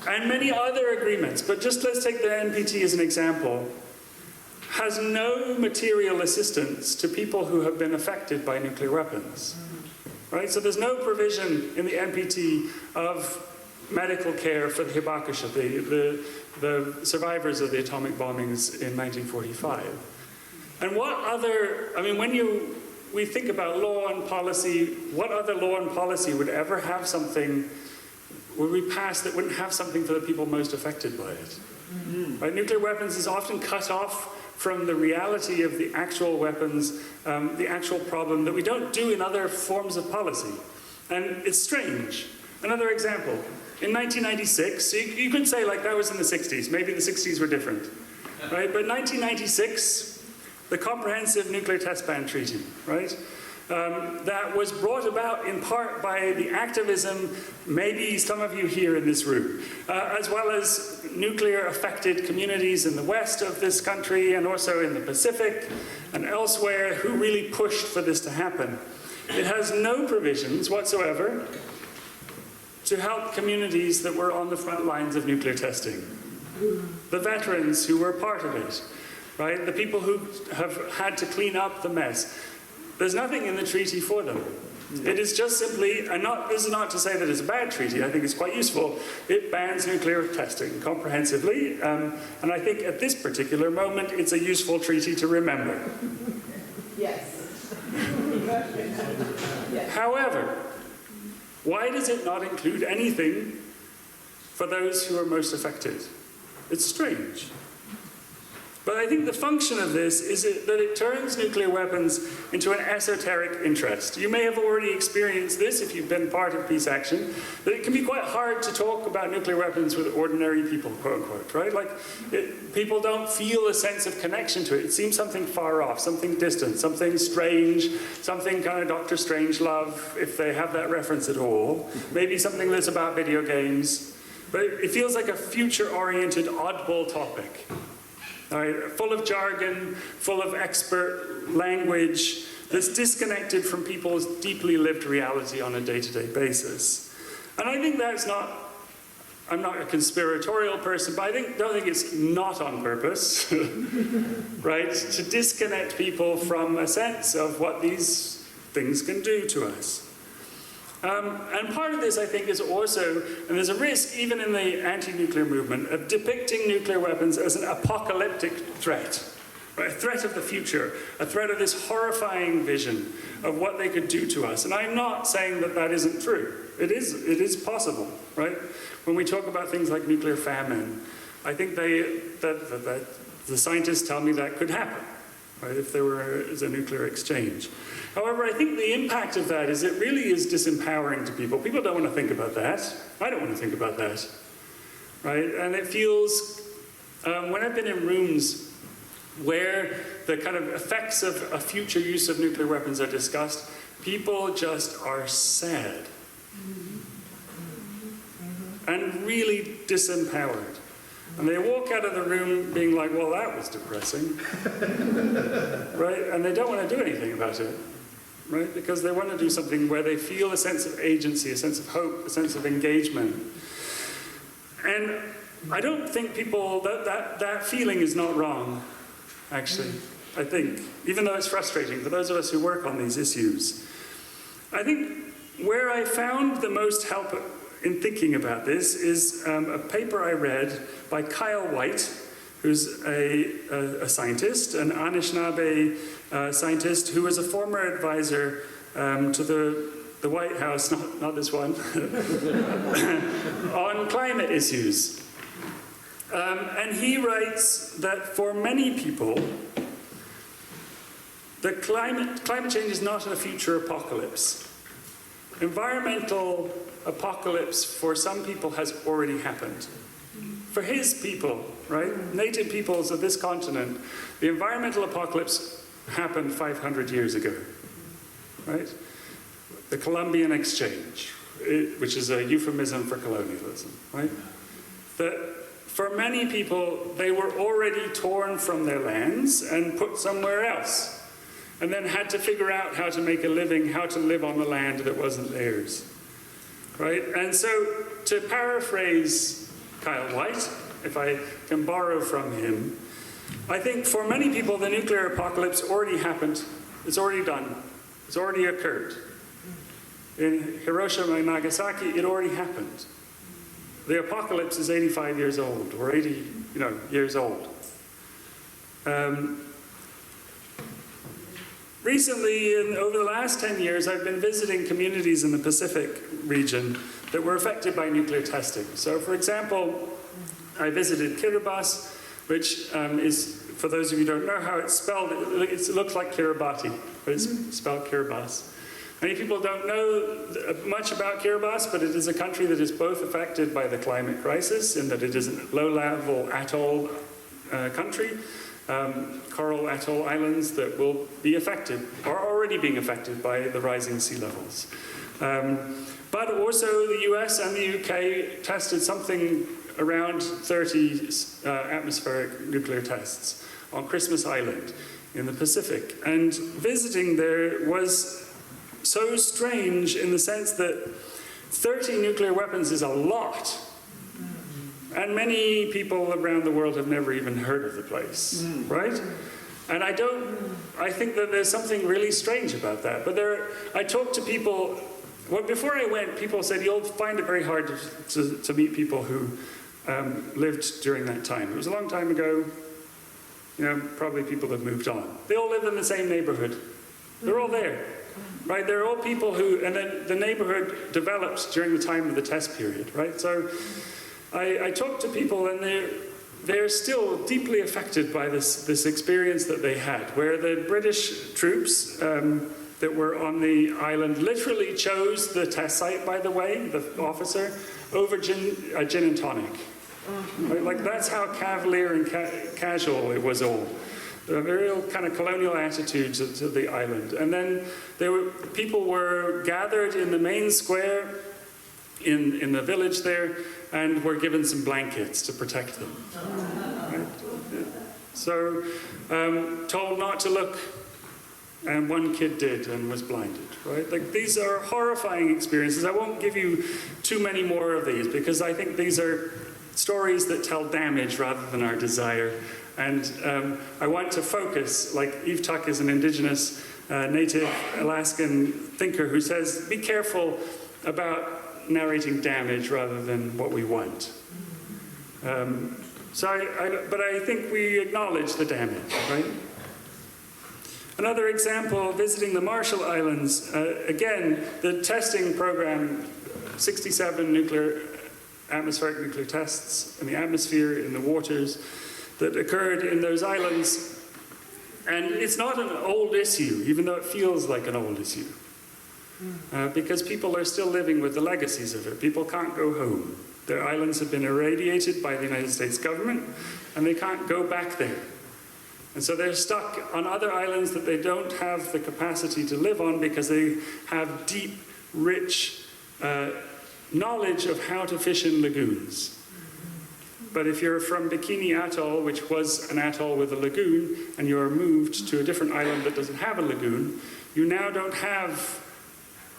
And many other agreements, but just let's take the NPT as an example, has no material assistance to people who have been affected by nuclear weapons. Right? So there's no provision in the NPT of medical care for the Hibakusha, the survivors of the atomic bombings in 1945. And what other, when we think about law and policy, what other law and policy would ever have something, would we pass that wouldn't have something for the people most affected by it? Right? Nuclear weapons is often cut off from the reality of the actual weapons, the actual problem that we don't do in other forms of policy. And it's strange. Another example, in 1996, so you could say that was in the 60s, maybe the 60s were different, right? But 1996, the Comprehensive Nuclear Test Ban Treaty, right? That was brought about in part by the activism, maybe some of you here in this room, as well as nuclear-affected communities in the west of this country and also in the Pacific and elsewhere who really pushed for this to happen. It has no provisions whatsoever to help communities that were on the front lines of nuclear testing. The veterans who were part of it, right? The people who have had to clean up the mess. There's nothing in the treaty for them. It is just simply, and this is not to say that it's a bad treaty, I think it's quite useful. It bans nuclear testing comprehensively, and I think at this particular moment it's a useful treaty to remember. Yes. However, why does it not include anything for those who are most affected? It's strange. But I think the function of this is that it turns nuclear weapons into an esoteric interest. You may have already experienced this if you've been part of peace action, that it can be quite hard to talk about nuclear weapons with ordinary people, quote unquote, right? People don't feel a sense of connection to it. It seems something far off, something distant, something strange, something kind of Dr. Strangelove, if they have that reference at all. Maybe something that's about video games. But it feels like a future-oriented, oddball topic. Right, full of jargon, full of expert language that's disconnected from people's deeply lived reality on a day-to-day basis. And I think that's not, I'm not a conspiratorial person, but I don't think it's not on purpose, right, to disconnect people from a sense of what these things can do to us. And part of this, I think, is also, and there's a risk, even in the anti-nuclear movement, of depicting nuclear weapons as an apocalyptic threat, right? A threat of the future, a threat of this horrifying vision of what they could do to us. And I'm not saying that that isn't true. It is possible, right? When we talk about things like nuclear famine, I think that the scientists tell me that could happen, right, if there was a nuclear exchange. However, I think the impact of that is it really is disempowering to people. People don't want to think about that. I don't want to think about that, right? And it feels, when I've been in rooms where the kind of effects of a future use of nuclear weapons are discussed, people just are sad and really disempowered. And they walk out of the room being like, well, that was depressing, right? And they don't want to do anything about it. Right? Because they want to do something where they feel a sense of agency, a sense of hope, a sense of engagement. And I don't think people, that feeling is not wrong, actually, I think, even though it's frustrating for those of us who work on these issues. I think where I found the most help in thinking about this is a paper I read by Kyle White, who's a scientist, an Anishinaabe scientist who was a former advisor to the White House, not this one, on climate issues. And he writes that for many people, the climate change is not a future apocalypse. Environmental apocalypse for some people has already happened. For his people, right, native peoples of this continent, the environmental apocalypse happened 500 years ago, right? The Columbian Exchange, which is a euphemism for colonialism, right? That for many people, they were already torn from their lands and put somewhere else, and then had to figure out how to make a living, how to live on the land that wasn't theirs, right? And so, to paraphrase Kyle White, if I can borrow from him, I think for many people, the nuclear apocalypse already happened. It's already done. It's already occurred. In Hiroshima and Nagasaki, it already happened. The apocalypse is 85 years old, or 80, years old. Recently, over the last 10 years, I've been visiting communities in the Pacific region that were affected by nuclear testing. So, for example, I visited Kiribati, which is, for those of you who don't know how it's spelled, it looks like Kiribati, but it's spelled Kiribati. Many people don't know much about Kiribati, but it is a country that is both affected by the climate crisis, in that it is a low-level atoll country, coral atoll islands that will be affected, are already being affected by the rising sea levels. But also the US and the UK tested something around 30 atmospheric nuclear tests on Christmas Island in the Pacific. And visiting there was so strange in the sense that 30 nuclear weapons is a lot. And many people around the world have never even heard of the place, right? And I think that there's something really strange about that. But I talked to people, before I went, people said, you'll find it very hard to meet people who lived during that time. It was a long time ago, probably people have moved on. They all live in the same neighborhood. They're all there, right? They're all people who, and then the neighborhood developed during the time of the test period, right? So I talked to people, and they're still deeply affected by this experience that they had, where the British troops that were on the island literally chose the test site, by the way, the officer, over gin and tonic. Right? Like, that's how cavalier and casual it was all. A very kind of colonial attitude to the island. And then people were gathered in the main square in the village there, and were given some blankets to protect them. Right? So, told not to look, and one kid did and was blinded, right? Like, these are horrifying experiences. I won't give you too many more of these, because I think these are stories that tell damage rather than our desire. And I want to focus, like Eve Tuck is an indigenous native Alaskan thinker who says, be careful about narrating damage rather than what we want. But I think we acknowledge the damage, right? Another example, visiting the Marshall Islands, again, the testing program, 67 atmospheric nuclear tests in the atmosphere, in the waters, that occurred in those islands. And it's not an old issue, even though it feels like an old issue. Because people are still living with the legacies of it. People can't go home. Their islands have been irradiated by the United States government, and they can't go back there. And so they're stuck on other islands that they don't have the capacity to live on, because they have deep, rich knowledge of how to fish in lagoons. But if you're from Bikini Atoll, which was an atoll with a lagoon, and you're moved to a different island that doesn't have a lagoon, you now don't have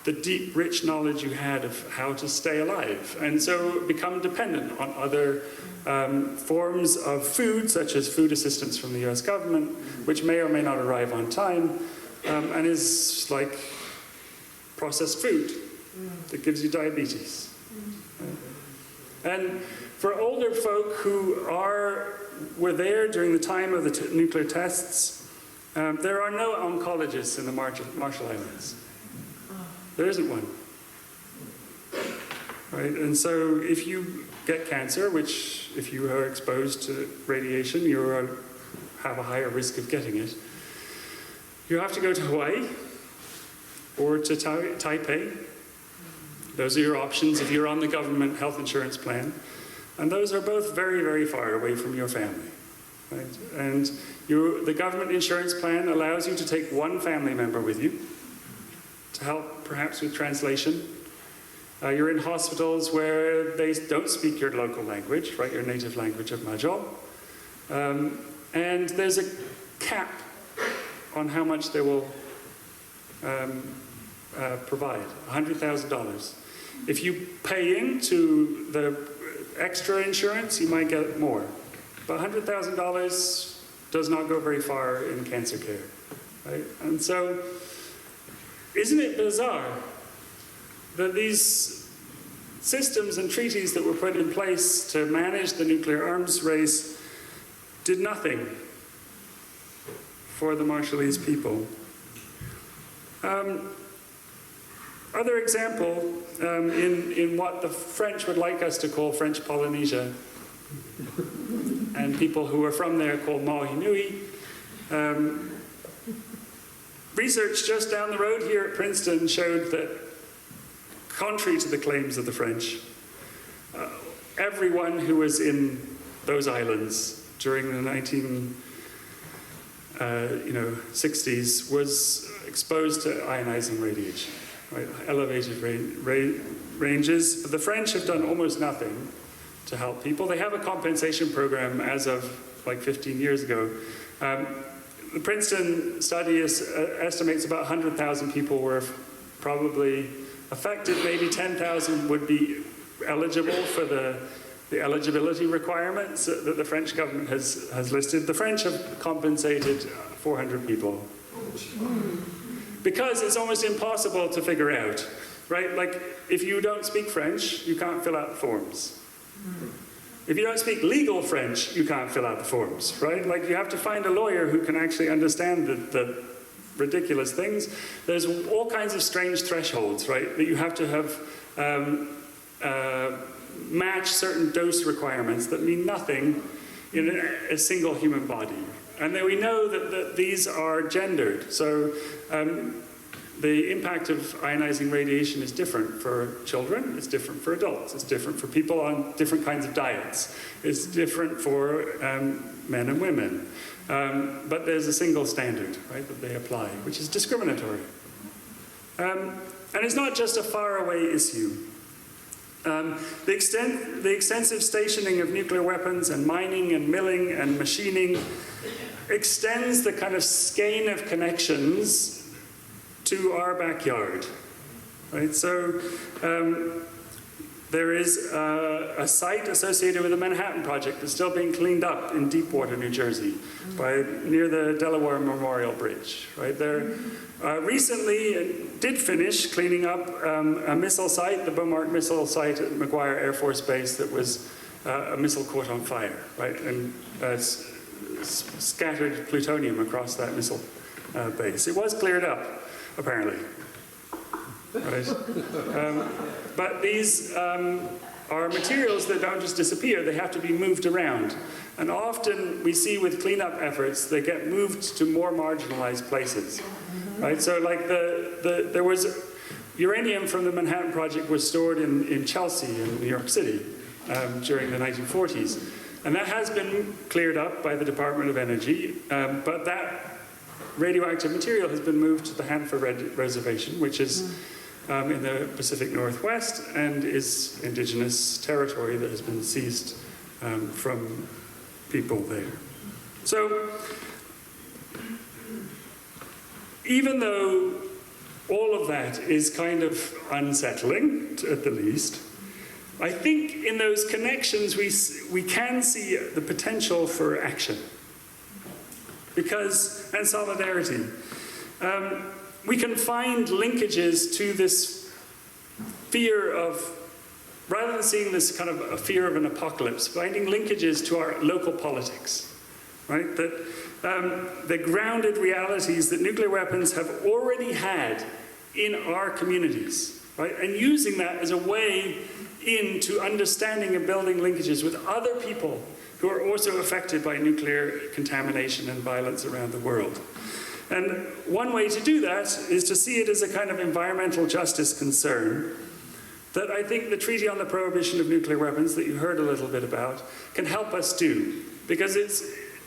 the deep, rich knowledge you had of how to stay alive. And so become dependent on other forms of food, such as food assistance from the US government, which may or may not arrive on time, and is like processed food that gives you diabetes. And for older folk who were there during the time of the nuclear tests, there are no oncologists in the Marshall Islands. There isn't one. Right? And so if you get cancer, which if you are exposed to radiation, you have a higher risk of getting it, you have to go to Hawaii or to Taipei. Those are your options if you're on the government health insurance plan. And those are both very, very far away from your family. Right? And the government insurance plan allows you to take one family member with you to help perhaps with translation. You're in hospitals where they don't speak your local language, right, your native language of Marshal. And there's a cap on how much they will provide, $100,000. If you pay into the extra insurance, you might get more. But $100,000 does not go very far in cancer care. Right? And so, isn't it bizarre that these systems and treaties that were put in place to manage the nuclear arms race did nothing for the Marshallese people? Other example, in what the French would like us to call French Polynesia, and people who are from there call Maui Nui. Research just down the road here at Princeton showed that, contrary to the claims of the French, everyone who was in those islands during the 60s was exposed to ionizing radiation, right? Elevated ranges. The French have done almost nothing to help people. They have a compensation program as of like 15 years ago. The Princeton study estimates about 100,000 people were probably affected. Maybe 10,000 would be eligible for the eligibility requirements that the French government has listed. The French have compensated 400 people. Because it's almost impossible to figure out, right? Like, if you don't speak French, you can't fill out the forms. If you don't speak legal French, you can't fill out the forms, right? Like, you have to find a lawyer who can actually understand the ridiculous things. There's all kinds of strange thresholds, right? That you have to have match certain dose requirements that mean nothing in a single human body. And then we know that these are gendered. So the impact of ionizing radiation is different for children, it's different for adults, it's different for people on different kinds of diets, it's different for men and women. But there's a single standard, right, that they apply, which is discriminatory. And it's not just a faraway issue. The extensive stationing of nuclear weapons and mining and milling and machining extends the kind of skein of connections to our backyard, right? So there is a site associated with the Manhattan Project that's still being cleaned up in Deepwater, New Jersey, near the Delaware Memorial Bridge, right? There recently did finish cleaning up a missile site, the Beaumont missile site at McGuire Air Force Base, that was a missile caught on fire, right? And scattered plutonium across that missile base. It was cleared up, apparently. Right? But these are materials that don't just disappear, they have to be moved around. And often we see with cleanup efforts, they get moved to more marginalized places. Right? So like there was uranium from the Manhattan Project was stored in Chelsea in New York City during the 1940s. And that has been cleared up by the Department of Energy, but that radioactive material has been moved to the Hanford Reservation, which is in the Pacific Northwest and is indigenous territory that has been seized from people there. So, even though all of that is kind of unsettling, at the least, I think in those connections we can see the potential for action. And solidarity. we can find linkages to this fear of, rather than seeing this kind of a fear of an apocalypse, finding linkages to our local politics, right? That the grounded realities that nuclear weapons have already had in our communities, right? And using that as a way into understanding and building linkages with other people who are also affected by nuclear contamination and violence around the world. And one way to do that is to see it as a kind of environmental justice concern that I think the Treaty on the Prohibition of Nuclear Weapons that you heard a little bit about can help us do. Because it's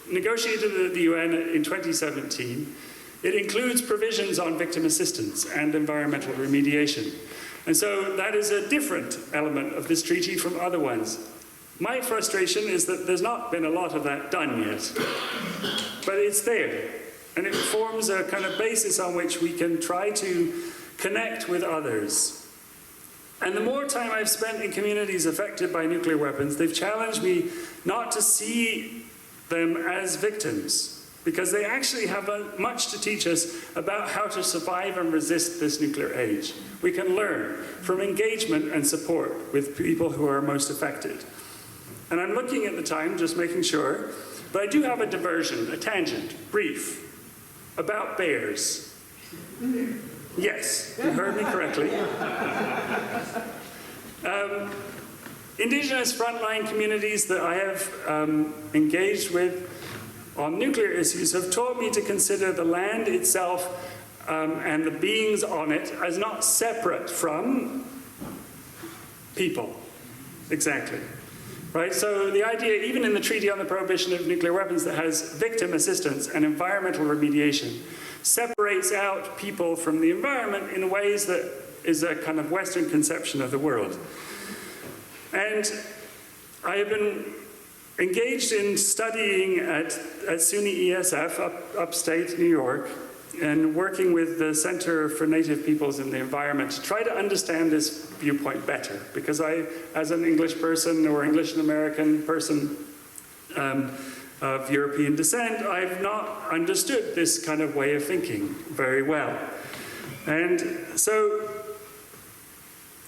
negotiated at the UN in 2017. It includes provisions on victim assistance and environmental remediation. And so that is a different element of this treaty from other ones. My frustration is that there's not been a lot of that done yet, but it's there. And it forms a kind of basis on which we can try to connect with others. And the more time I've spent in communities affected by nuclear weapons, they've challenged me not to see them as victims, because they actually have much to teach us about how to survive and resist this nuclear age. We can learn from engagement and support with people who are most affected. And I'm looking at the time, just making sure, but I do have a diversion, a tangent, brief, about bears. Yes, you heard me correctly. Indigenous frontline communities that I have engaged with on nuclear issues have taught me to consider the land itself and the beings on it as not separate from people. Exactly. Right? So the idea, even in the Treaty on the Prohibition of Nuclear Weapons that has victim assistance and environmental remediation, separates out people from the environment in ways that is a kind of Western conception of the world. And I have been engaged in studying at SUNY ESF, upstate New York, and working with the Center for Native Peoples and the Environment to try to understand this viewpoint better. Because I, as an English person or English and American person of European descent, I've not understood this kind of way of thinking very well. And so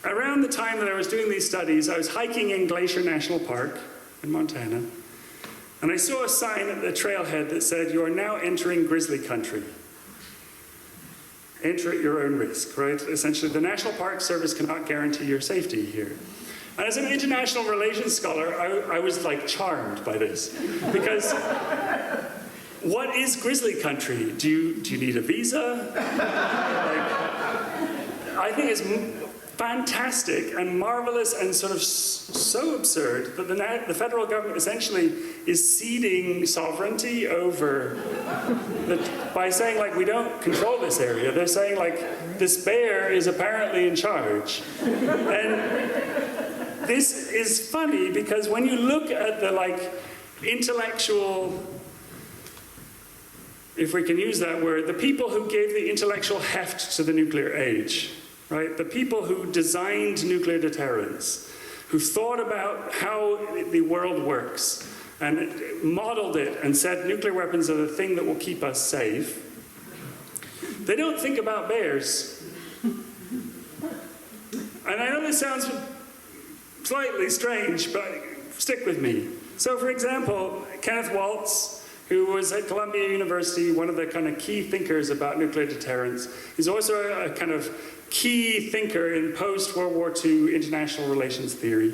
around the time that I was doing these studies, I was hiking in Glacier National Park in Montana, and I saw a sign at the trailhead that said, "You are now entering grizzly country. Enter at your own risk," right? Essentially, the National Park Service cannot guarantee your safety here. And as an international relations scholar, I was like charmed by this. Because what is grizzly country? Do you need a visa? I think it's fantastic and marvelous and sort of so absurd that the federal government essentially is ceding sovereignty over by saying, like, we don't control this area. They're saying, like, this bear is apparently in charge. And this is funny because when you look at the, like, intellectual, if we can use that word, the people who gave the intellectual heft to the nuclear age, right? The people who designed nuclear deterrence, who thought about how the world works and modeled it and said nuclear weapons are the thing that will keep us safe, they don't think about bears. And I know this sounds slightly strange, but stick with me. So for example, Kenneth Waltz, who was at Columbia University, one of the kind of key thinkers about nuclear deterrence, he's also a kind of key thinker in post-World War II international relations theory.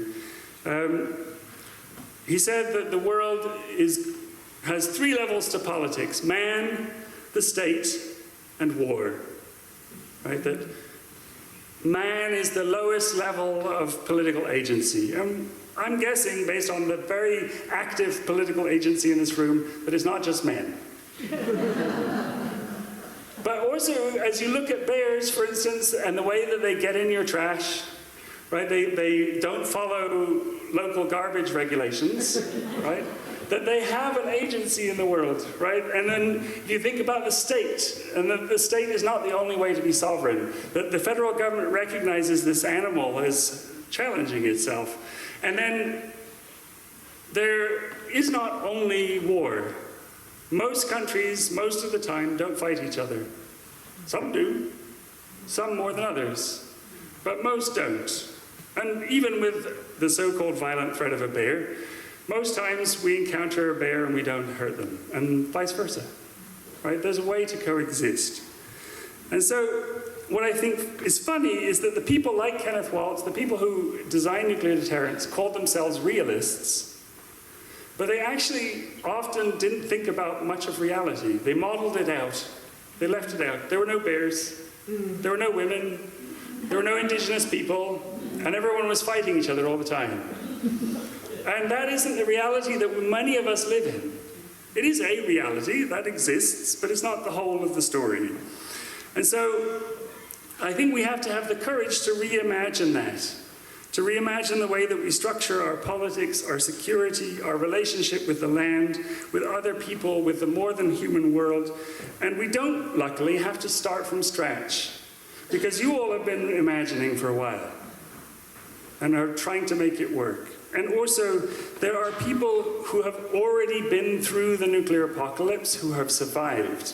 He said that the world has three levels to politics: man, the state, and war. Right? That man is the lowest level of political agency. I'm guessing, based on the very active political agency in this room, that it's not just men. But also, as you look at bears, for instance, and the way that they get in your trash, right? They don't follow local garbage regulations, right? That they have an agency in the world, right? And then you think about the state, and that the state is not the only way to be sovereign. That the federal government recognizes this animal as challenging itself. And then there is not only war. Most countries, most of the time, don't fight each other. Some do, some more than others, but most don't. And even with the so-called violent threat of a bear, most times we encounter a bear and we don't hurt them, and vice versa, right? There's a way to coexist. And so what I think is funny is that the people like Kenneth Waltz, the people who designed nuclear deterrence, called themselves realists, but they actually often didn't think about much of reality. They modeled it out. They left it out. There were no bears. There were no women. There were no indigenous people. And everyone was fighting each other all the time. And that isn't the reality that many of us live in. It is a reality that exists, but it's not the whole of the story. And so I think we have to have the courage to reimagine that, to reimagine the way that we structure our politics, our security, our relationship with the land, with other people, with the more than human world. And we don't, luckily, have to start from scratch, because you all have been imagining for a while and are trying to make it work. And also, there are people who have already been through the nuclear apocalypse who have survived.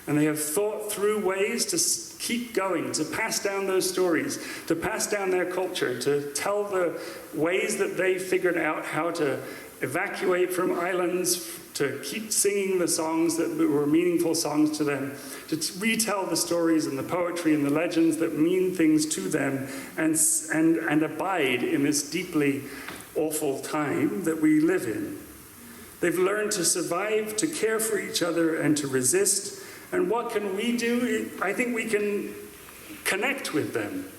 And they have thought through ways to keep going, to pass down those stories, to pass down their culture, to tell the ways that they figured out how to evacuate from islands, to keep singing the songs that were meaningful songs to them, to retell the stories and the poetry and the legends that mean things to them, and abide in this deeply awful time that we live in. They've learned to survive, to care for each other, and to resist. And what can we do? I think we can connect with them,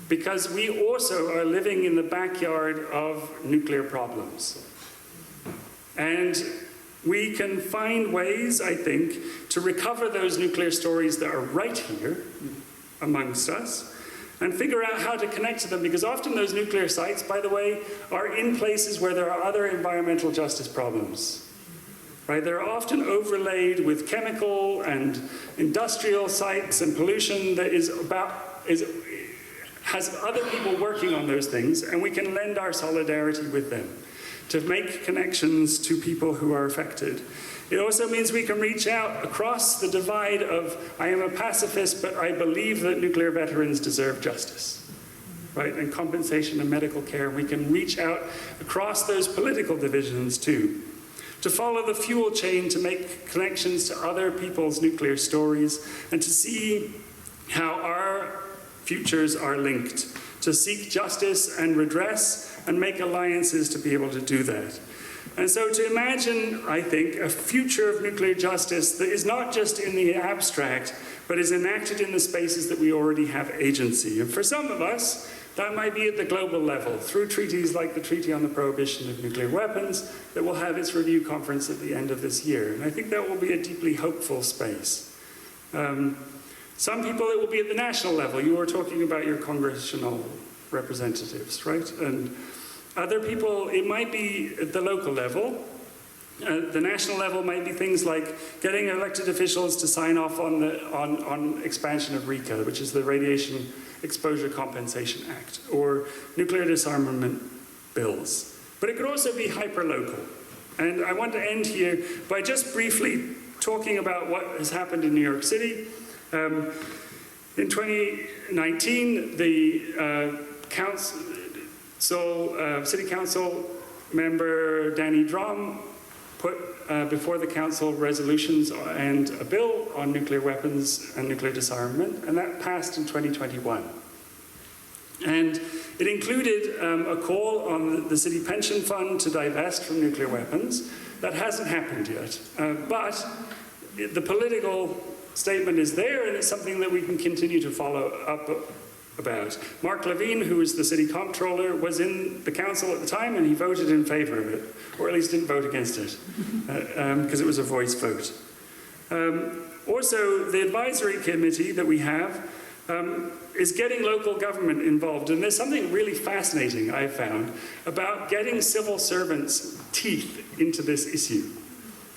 because we also are living in the backyard of nuclear problems. And we can find ways, I think, to recover those nuclear stories that are right here amongst us, and figure out how to connect to them, because often those nuclear sites, by the way, are in places where there are other environmental justice problems. Right? They're often overlaid with chemical and industrial sites and pollution that has other people working on those things, and we can lend our solidarity with them to make connections to people who are affected. It also means we can reach out across the divide of, I am a pacifist, but I believe that nuclear veterans deserve justice, right? And compensation and medical care. We can reach out across those political divisions too, to follow the fuel chain, to make connections to other people's nuclear stories, and to see how our futures are linked, to seek justice and redress and make alliances to be able to do that. And so to imagine, I think, a future of nuclear justice that is not just in the abstract, but is enacted in the spaces that we already have agency. And for some of us, that might be at the global level, through treaties like the Treaty on the Prohibition of Nuclear Weapons that will have its review conference at the end of this year. And I think that will be a deeply hopeful space. Some people, it will be at the national level. You were talking about your congressional representatives, right? And other people, it might be at the local level. The national level might be things like getting elected officials to sign off on expansion of RECA, which is the Radiation Exposure Compensation Act, or nuclear disarmament bills. But it could also be hyper-local. And I want to end here by just briefly talking about what has happened in New York City. In 2019, the City Council member Danny Drum put before the Council resolutions and a bill on nuclear weapons and nuclear disarmament, and that passed in 2021. And it included a call on the City Pension Fund to divest from nuclear weapons. That hasn't happened yet, but the political statement is there, and it's something that we can continue to follow up about. Mark Levine, who was the city comptroller, was in the council at the time, and he voted in favor of it, or at least didn't vote against it, because it was a voice vote. Also, the advisory committee that we have is getting local government involved, and there's something really fascinating I've found about getting civil servants' teeth into this issue.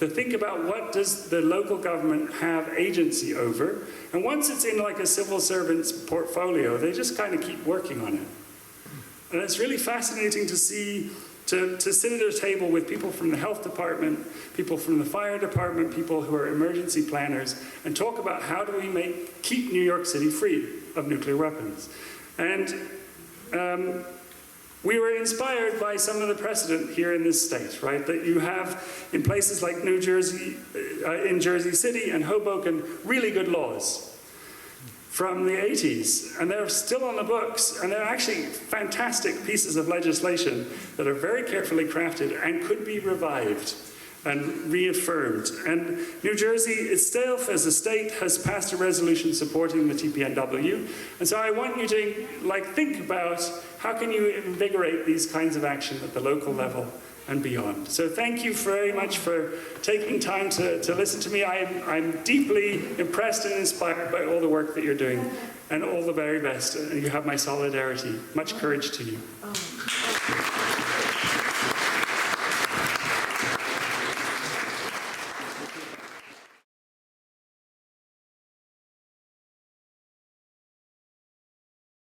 To think about what does the local government have agency over, and once it's in like a civil servant's portfolio, they just kind of keep working on it. And it's really fascinating to see to sit at a table with people from the health department, people from the fire department, people who are emergency planners, and talk about how do we keep New York City free of nuclear weapons. And we were inspired by some of the precedent here in this state, right? That you have in places like New Jersey, in Jersey City and Hoboken, really good laws from the 80s, and they're still on the books, and they're actually fantastic pieces of legislation that are very carefully crafted and could be revived and reaffirmed. And New Jersey itself, as a state, has passed a resolution supporting the TPNW. And so I want you to think about how can you invigorate these kinds of action at the local level and beyond. So thank you very much for taking time to listen to me. I'm deeply impressed and inspired by all the work that you're doing, and all the very best. And you have my solidarity. Much courage to you.